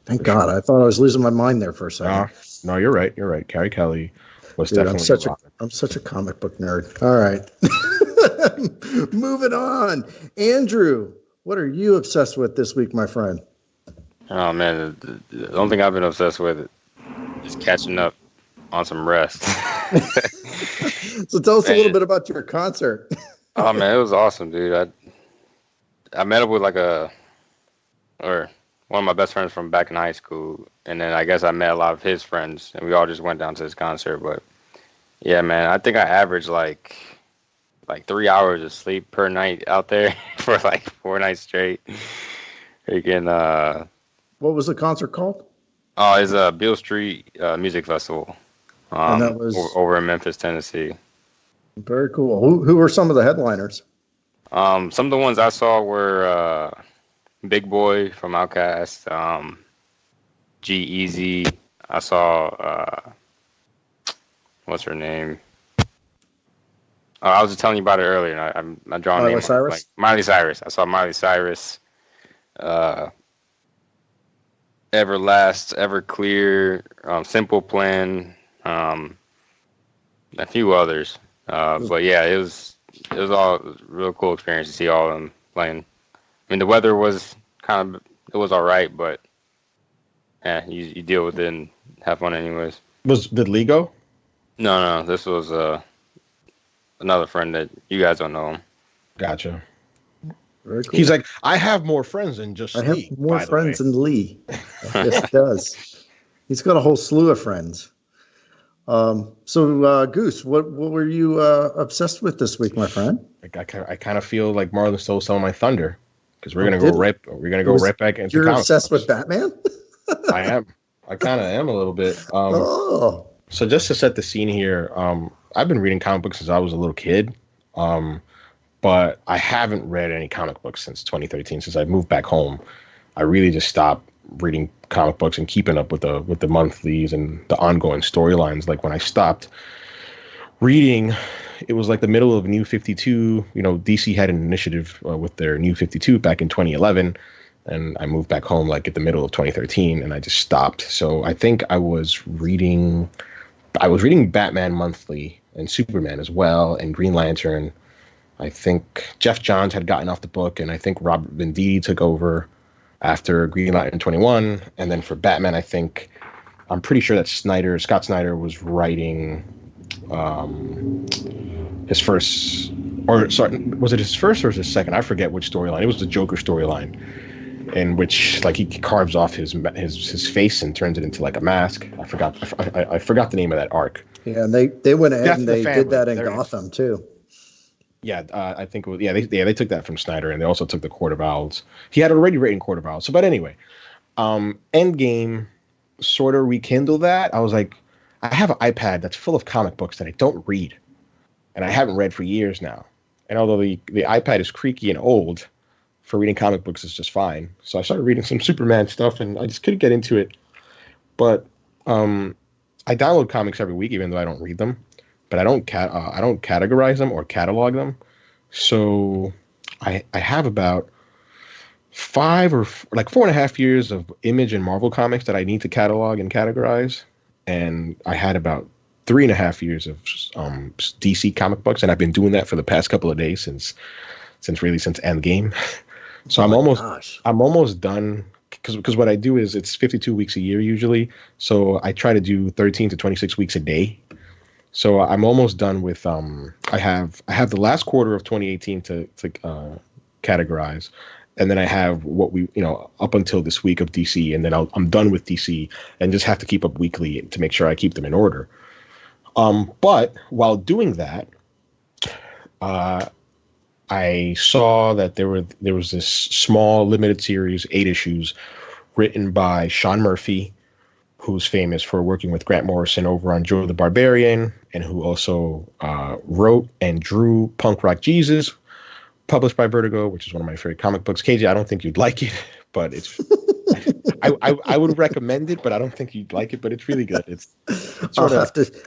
Thank God. I thought I was losing my mind there for a second. No, you're right. You're right. Carrie Kelly was definitely Robin. I'm such a comic book nerd. All right. Moving on. Andrew, what are you obsessed with this week, my friend? Oh, man. The only thing I've been obsessed with is catching up on some rest. So tell us a little bit about your concert. Oh man, it was awesome, dude. I met up with one of my best friends from back in high school, and then I guess I met a lot of his friends, and we all just went down to his concert. But yeah, man, I think I averaged like 3 hours of sleep per night out there for like 4 nights straight. Freaking what was the concert called? Oh, it's a Beale Street Music Festival. And that was over in Memphis, Tennessee. Very cool. Who were some of the headliners? Some of the ones I saw were Big Boy from Outkast, G-Eazy. I saw what's her name? I was just telling you about it earlier. And I'm drawing Miley Cyrus. Like Miley Cyrus. I saw Miley Cyrus. Everlast, Everclear, Simple Plan, a few others. But yeah, it was all a real cool experience to see all of them playing. I mean, the weather was it was all right, but yeah, you deal with it and have fun anyways. Did Lee go? No, this was another friend that you guys don't know him. Gotcha. Very cool. He's like, I have more friends than just Lee. I have more friends than Lee. Yes, he does. He's got a whole slew of friends. So Goose, what were you obsessed with this week, my friend? I kind of feel like Marlon stole some of my thunder because we're gonna go right back into. You're obsessed with Batman? I am. I kind of am a little bit. So just to set the scene here, I've been reading comic books since I was a little kid, but I haven't read any comic books since 2013. Since I moved back home, I really just stopped reading comic books and keeping up with the monthlies and the ongoing storylines. Like when I stopped reading, it was like the middle of New 52. You know, DC had an initiative with their New 52 back in 2011, and I moved back home like at the middle of 2013, and I just stopped. So I think I was reading Batman monthly and Superman as well, and Green Lantern. I think Jeff Johns had gotten off the book, and I think Robert Venditti took over after Green Lantern 21. And then for Batman, I'm pretty sure that Scott Snyder was writing his first, or sorry, was it his first or his second? I forget which storyline. It was the Joker storyline, in which like he carves off his face and turns it into like a mask. I forgot the name of that arc. Yeah, and they went ahead and they did that in Gotham too. Yeah, I think it was, they took that from Snyder, and they also took the Court of Owls. He had already written Court of Owls. So, but anyway, Endgame sort of rekindled that. I was like, I have an iPad that's full of comic books that I don't read, and I haven't read for years now. And although the iPad is creaky and old, for reading comic books is just fine. So I started reading some Superman stuff, and I just couldn't get into it. But I download comics every week, even though I don't read them. But I don't categorize them or catalog them. So I have about like 4.5 years of Image and Marvel comics that I need to catalog and categorize, and I had about 3.5 years of DC comic books, and I've been doing that for the past couple of days since Endgame. So I'm almost done, because what I do is it's 52 weeks a year usually, so I try to do 13 to 26 weeks a day. So I'm almost done with I have the last quarter of 2018 to categorize, and then I have what we up until this week of DC, and then I'm done with DC and just have to keep up weekly to make sure I keep them in order. But while doing that, I saw that there was this small limited series, 8 issues, written by Sean Murphy, who's famous for working with Grant Morrison over on Joe the Barbarian, and who also wrote and drew Punk Rock Jesus, published by Vertigo, which is one of my favorite comic books. KJ, I don't think you'd like it, but it's I would recommend it, but I don't think you'd like it, but it's really good.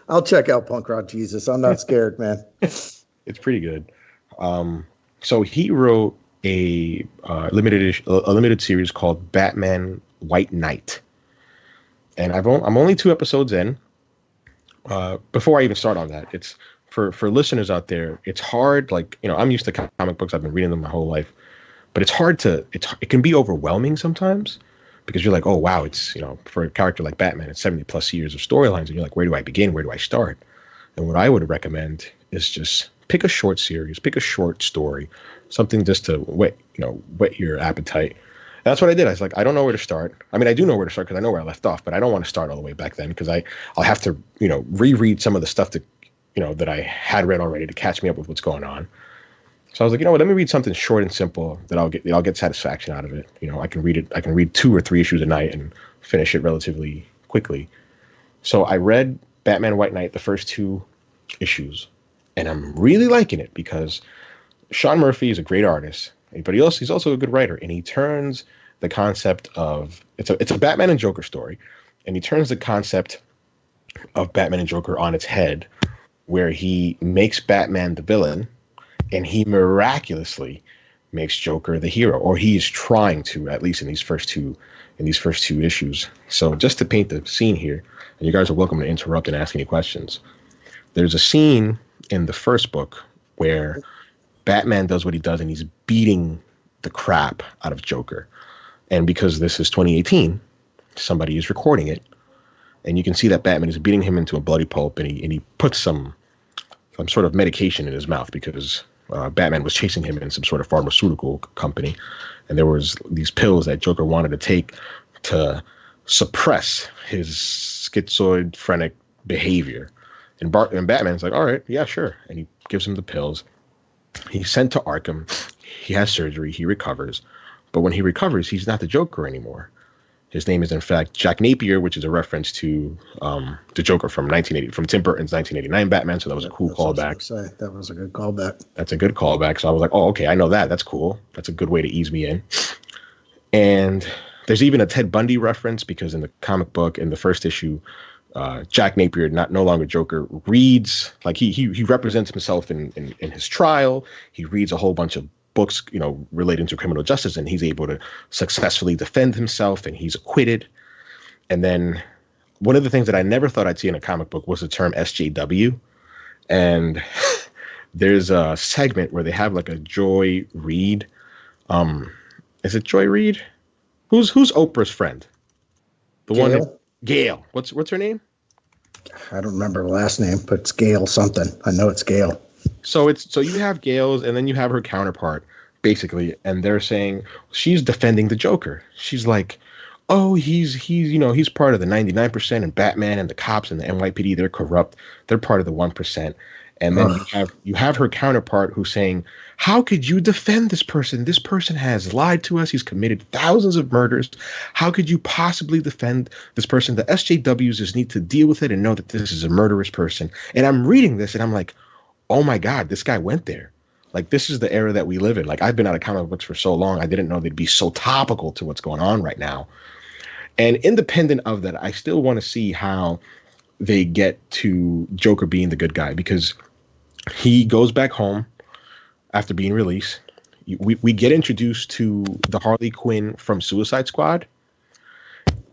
I'll check out Punk Rock Jesus. I'm not scared, man. It's pretty good. So he wrote a limited series called Batman White Knight, and I'm only 2 episodes in. Before I even start on that, it's for listeners out there. It's hard. Like, I'm used to comic books. I've been reading them my whole life, but it's hard it can be overwhelming sometimes, because you're like, oh wow, it's for a character like Batman, it's 70 plus years of storylines, and you're like, where do I begin? Where do I start? And what I would recommend is just pick a short series, pick a short story, something just to whet your appetite. And that's what I did. I was like, I don't know where to start. I mean, I do know where to start because I know where I left off, but I don't want to start all the way back then, because I'll have to, reread some of the stuff that I had read already to catch me up with what's going on. So I was like, let me read something short and simple that I'll get satisfaction out of it. I can read 2 or 3 issues a night and finish it relatively quickly. So I read Batman White Knight, the first 2 issues, and I'm really liking it because Sean Murphy is a great artist, but he's also a good writer, and he turns the concept of it's a Batman and Joker story, and he turns the concept of Batman and Joker on its head, where he makes Batman the villain, and he miraculously makes Joker the hero, or he is trying to, at least in these first two issues. So just to paint the scene here, and you guys are welcome to interrupt and ask any questions. There's a scene in the first book where Batman does what he does, and he's beating the crap out of Joker. And because this is 2018, somebody is recording it, and you can see that Batman is beating him into a bloody pulp, and he puts some sort of medication in his mouth, because Batman was chasing him in some sort of pharmaceutical company, and there was these pills that Joker wanted to take to suppress his schizophrenic behavior. And Batman's like, all right, yeah, sure. And he gives him the pills. He's sent to Arkham. He has surgery. He recovers. But when he recovers, he's not the Joker anymore. His name is, in fact, Jack Napier, which is a reference to the Joker from Tim Burton's 1989 Batman. So that was a cool callback. That was a good callback. That's a good callback. So I was like, oh, okay, I know that. That's cool. That's a good way to ease me in. And there's even a Ted Bundy reference, because in the comic book, in the first issue, Jack Napier, no longer Joker, reads, like he represents himself in his trial. He reads a whole bunch of books, relating to criminal justice, and he's able to successfully defend himself, and he's acquitted. And then one of the things that I never thought I'd see in a comic book was the term SJW. And there's a segment where they have like a Joy Reid. Is it Joy Reid? Who's Oprah's friend? The Gail? one Gail. What's her name? I don't remember her last name, but it's Gail something. I know it's Gail. So you have Gail's, and then you have her counterpart, basically, and they're saying she's defending the Joker. She's like, oh, he's part of the 99%, and Batman and the cops and the NYPD, they're corrupt. They're part of the 1%. And then you have her counterpart who's saying, how could you defend this person? This person has lied to us. He's committed thousands of murders. How could you possibly defend this person? The SJWs just need to deal with it and know that this is a murderous person. And I'm reading this and I'm like, oh my God, this guy went there. Like, this is the era that we live in. Like, I've been out of comic books for so long, I didn't know they'd be so topical to what's going on right now. And independent of that, I still want to see how they get to Joker being the good guy, because he goes back home after being released. we get introduced to the Harley Quinn from Suicide Squad,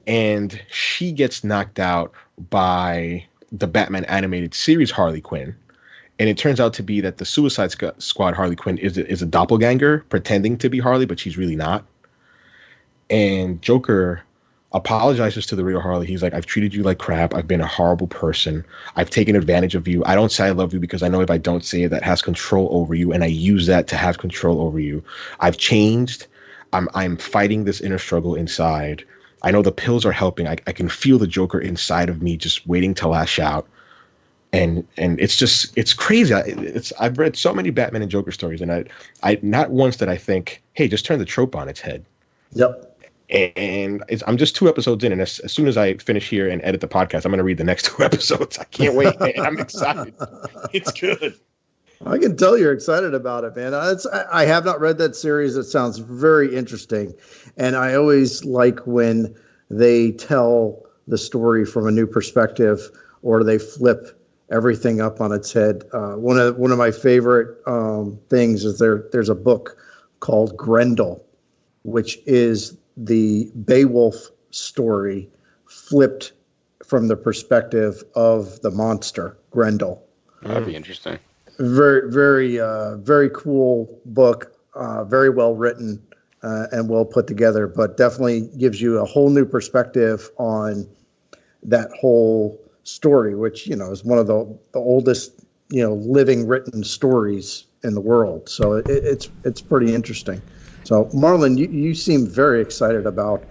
and she gets knocked out by the Batman animated series Harley Quinn. And it turns out to be that the Suicide Squad Harley Quinn is a doppelganger pretending to be Harley, but she's really not. And Joker apologizes to the real Harley. He's like, I've treated you like crap. I've been a horrible person. I've taken advantage of you. I don't say I love you because I know if I don't say it, that has control over you. And I use that to have control over you. I've changed. I'm fighting this inner struggle inside. I know the pills are helping. I can feel the Joker inside of me just waiting to lash out. And it's crazy. I've read so many Batman and Joker stories, and I not once did I think, hey, just turn the trope on its head. Yep. And I'm just 2 episodes in, and as soon as I finish here and edit the podcast, I'm going to read the next 2 episodes. I can't wait, man. I'm excited. It's good. I can tell you're excited about it, man. I have not read that series. It sounds very interesting, and I always like when they tell the story from a new perspective, or they flip everything up on its head. One of my favorite things is there's a book called Grendel, which is the Beowulf story flipped from the perspective of the monster Grendel. That'd be interesting. Very, very, very cool book. Very well written and well put together, but definitely gives you a whole new perspective on that whole story, which, is one of the oldest, living written stories in the world. So it's pretty interesting. So Marlon, you seem very excited about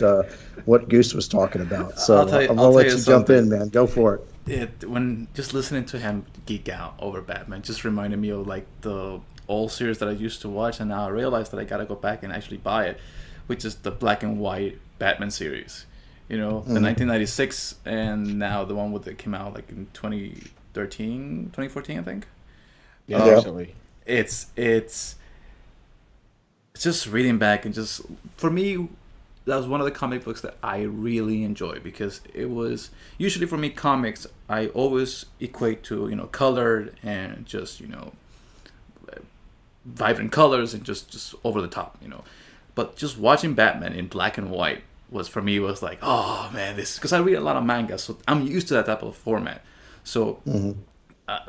what Goose was talking about. So I'm going to let you jump in, man. Go for it. When just listening to him geek out over Batman just reminded me of like the old series that I used to watch, and now I realized that I got to go back and actually buy it, which is the black and white Batman series. The 1996, and now the one that came out like in 2014, I think. Yeah, definitely. It's just reading back, and just for me, that was one of the comic books that I really enjoy, because it was usually, for me, comics I always equate to colored and just vibrant colors and just over the top, but just watching Batman in black and white was like, oh man, this, because I read a lot of manga, so I'm used to that type of format. So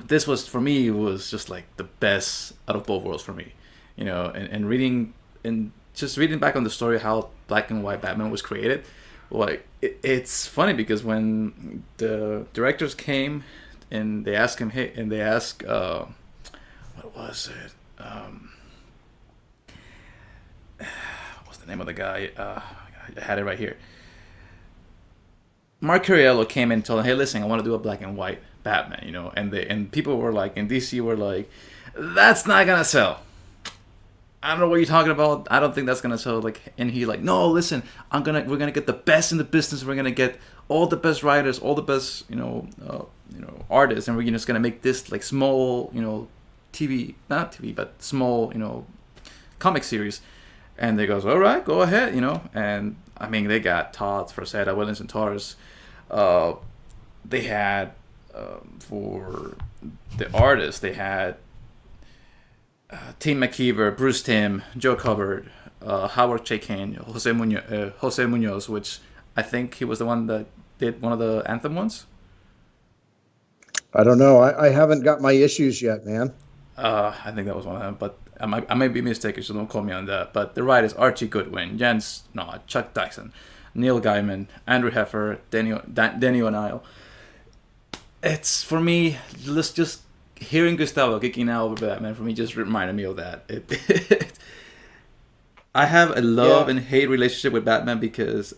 this was, for me, was just like the best out of both worlds for me, and reading and just reading back on the story how black and white Batman was created. Like it's funny, because when the directors came and they asked him, what was it? What's the name of the guy? I had it right here. Mark Curiello came in and told him, hey, listen, I want to do a black and white Batman, and people were like, in DC were like, that's not gonna sell. I don't know what you're talking about. I don't think that's gonna sell. Like, and he like, no, listen, we're gonna get the best in the business. We're gonna get all the best writers, all the best, artists, and we're just gonna make this like small, not TV, but small, comic series. And they goes, all right, go ahead, And I mean, they got Todd Frazetta, Williams and Torres. They had for the artists, they had Tim McKeever, Bruce Timm, Joe Hubbard, Howard Chaykin, Jose Munoz, which I think he was the one that did one of the Anthem ones. I don't know. I haven't got my issues yet, man. I think that was one of them, but I might be mistaken, so don't quote me on that. But the writers: Archie Goodwin, Chuck Dixon, Neil Gaiman, Andrew Heffer, Danny O'Neill. It's, for me, just hearing Gustavo geeking out over Batman, for me, just reminded me of that. I have a love and hate relationship with Batman, because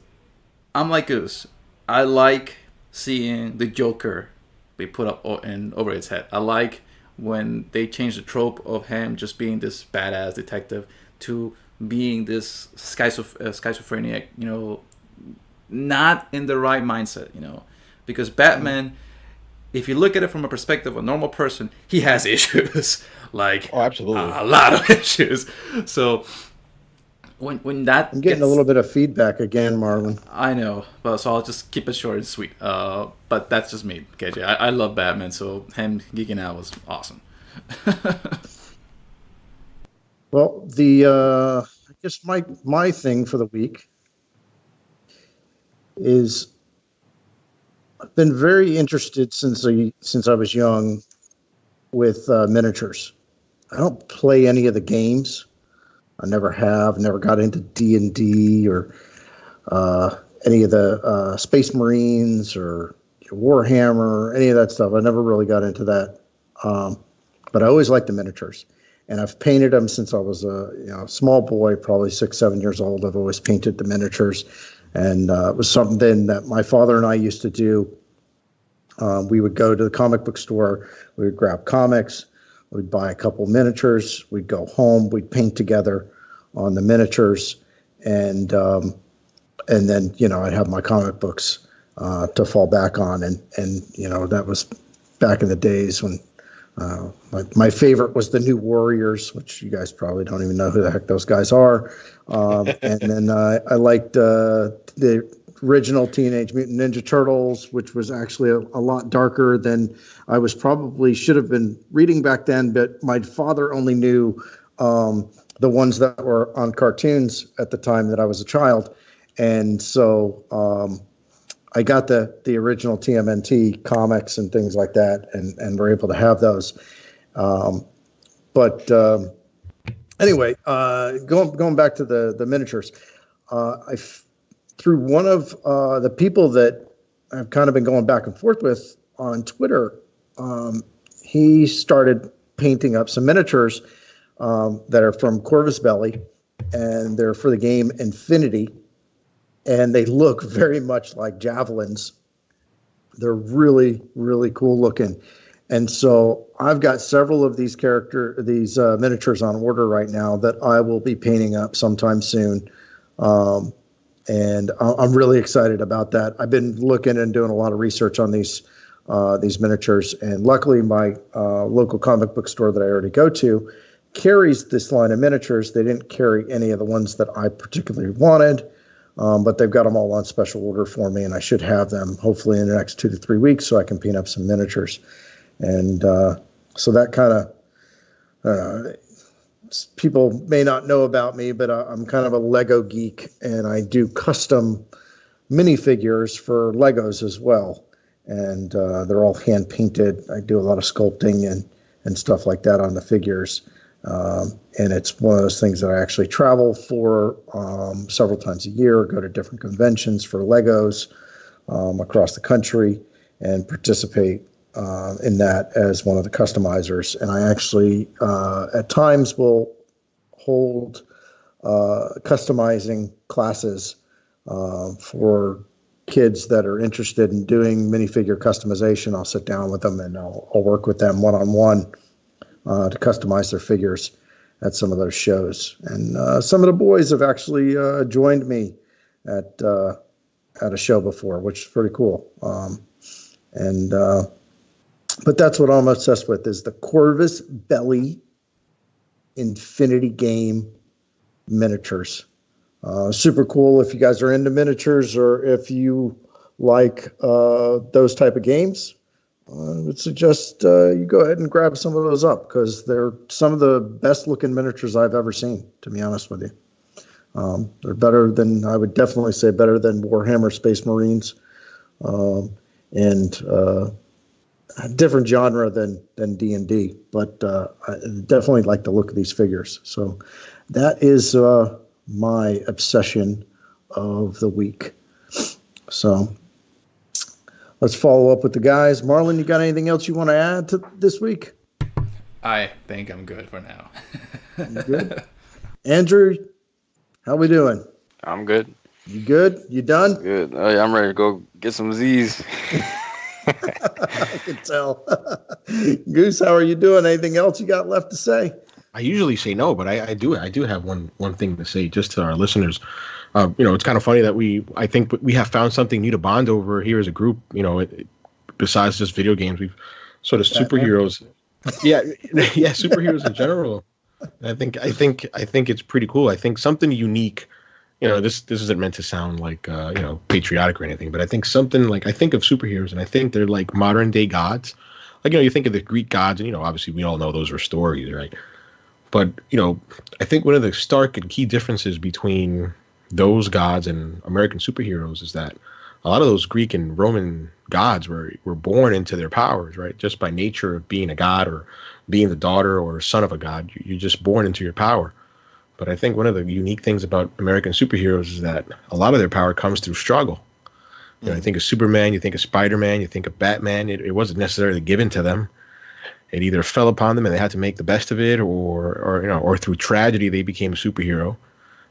I'm like Goose. I like seeing the Joker be put up over its head. I like when they change the trope of him just being this badass detective to being this schizophrenic, not in the right mindset, because Batman, if you look at it from a perspective of a normal person, he has issues, like absolutely, a lot of issues. So when that I'm getting a little bit of feedback again, Marlon. I know, but so I'll just keep it short and sweet. But that's just me, KJ. I love Batman, so him geeking out was awesome. Well, I guess my thing for the week is I've been very interested since I was young with miniatures. I don't play any of the games. I never have. Never got into D&D or any of the Space Marines or Warhammer, any of that stuff. I never really got into that. But I always liked the miniatures. And I've painted them since I was a small boy, probably 6, 7 years old. I've always painted the miniatures. And it was something that my father and I used to do. We would go to the comic book store. We would grab comics. We'd buy a couple miniatures. We'd go home. We'd paint together on the miniatures. And then, I'd have my comic books to fall back on. And that was back in the days when my favorite was the New Warriors, which you guys probably don't even know who the heck those guys are. And then I liked the original Teenage Mutant Ninja Turtles, which was actually a lot darker than I should have been reading back then. But my father only knew the ones that were on cartoons at the time that I was a child. And so I got the original TMNT comics and things like that, and were able to have those. Anyway, going back to the miniatures, through one of the people that I've kind of been going back and forth with on Twitter, he started painting up some miniatures that are from Corvus Belli, and they're for the game Infinity. And they look very much like javelins. They're really, really cool looking. And so I've got several of these miniatures on order right now that I will be painting up sometime soon. And I'm really excited about that. I've been looking and doing a lot of research on these miniatures. And luckily, my local comic book store that I already go to carries this line of miniatures. They didn't carry any of the ones that I particularly wanted. But they've got them all on special order for me, and I should have them hopefully in the next 2 to 3 weeks so I can paint up some miniatures. And so that kind of, people may not know about me, but I'm kind of a Lego geek, and I do custom minifigures for Legos as well. And they're all hand painted. I do a lot of sculpting and stuff like that on the figures. And it's one of those things that I actually travel for several times a year, go to different conventions for Legos across the country and participate in that as one of the customizers. And I actually at times will hold customizing classes for kids that are interested in doing minifigure customization. I'll sit down with them and I'll work with them one-on-one to customize their figures at some of those shows. And some of the boys have actually joined me at a show before, which is pretty cool. But that's what I'm obsessed with is the Corvus Belli Infinity Game miniatures. Super cool if you guys are into miniatures or if you like those type of games. I would suggest you go ahead and grab some of those up because they're some of the best looking miniatures I've ever seen, to be honest with you. They're better than, I would definitely say better than Warhammer Space Marines, and a different genre than D&D, but I definitely like the look of these figures. So that is my obsession of the week. So let's follow up with the guys. Marlon, you got anything else you want to add to this week? I think I'm good for now. You good? Andrew, how we doing? I'm good. You good? You done? Good. Oh, yeah, I'm ready to go get some Z's. I can tell. Goose, how are you doing? Anything else you got left to say? I usually say no, but I do have one thing to say just to our listeners. It's kind of funny that I think we have found something new to bond over here as a group. Besides just video games, we've sort of superheroes. Yeah, superheroes in general. I think it's pretty cool. I think something unique. This isn't meant to sound like patriotic or anything, but I think something like I think of superheroes and I think they're like modern day gods. Like you think of the Greek gods, and obviously we all know those are stories, right? But, I think one of the stark and key differences between those gods and American superheroes is that a lot of those Greek and Roman gods were born into their powers, right? Just by nature of being a god or being the daughter or son of a god. You're just born into your power. But I think one of the unique things about American superheroes is that a lot of their power comes through struggle. You think of Superman, you think of Spider-Man, you think of Batman. It wasn't necessarily given to them. It either fell upon them and they had to make the best of it, or through tragedy they became a superhero.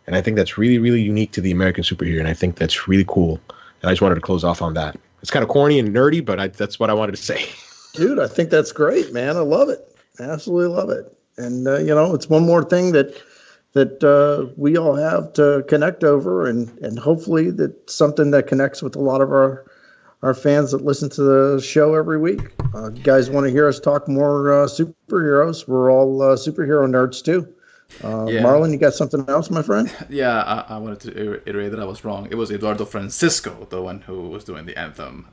And I think that's really, really unique to the American superhero, and I think that's really cool. And I just wanted to close off on that. It's kind of corny and nerdy, but that's what I wanted to say. Dude, I think that's great, man. I love it. Absolutely love it. And it's one more thing that we all have to connect over, and hopefully that's something that connects with a lot of our fans that listen to the show every week. You guys want to hear us talk more superheroes? We're all superhero nerds too. Marlon, you got something else, my friend? Yeah, I wanted to iterate that I was wrong. It was Eduardo Francisco, the one who was doing the Anthem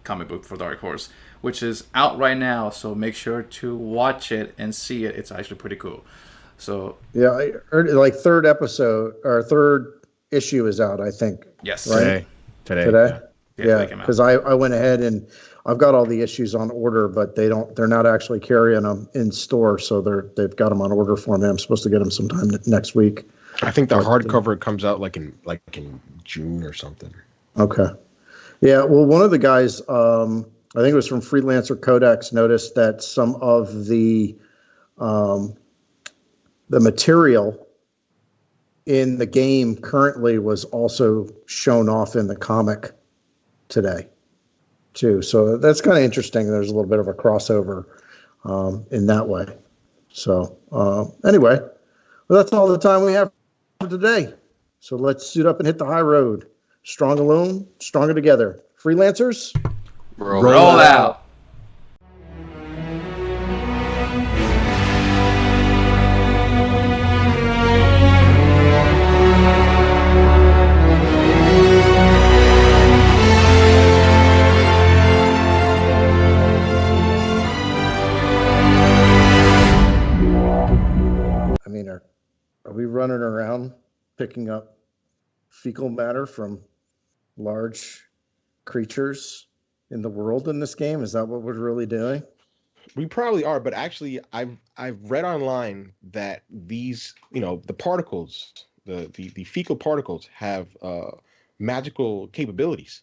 comic book for Dark Horse, which is out right now, so make sure to watch it and see it. It's actually pretty cool. So yeah, I heard like third issue is out, I think. Yes. Right? Today? Yeah, because I went ahead and I've got all the issues on order, but they're not actually carrying them in store, so they've got them on order for me. I'm supposed to get them sometime next week. I think the hardcover comes out like in June or something. Okay. Yeah, well, one of the guys, I think it was from Freelancer Codex, noticed that some of the material in the game currently was also shown off in the comic today too. So that's kind of interesting. There's a little bit of a crossover in that way. So anyway, well, that's all the time we have for today. So let's suit up and hit the high road. Strong alone, stronger together. Freelancers, roll out. Are we running around picking up fecal matter from large creatures in the world in this game? Is that what we're really doing? We probably are, but actually I've read online that these, the particles, the fecal particles have magical capabilities.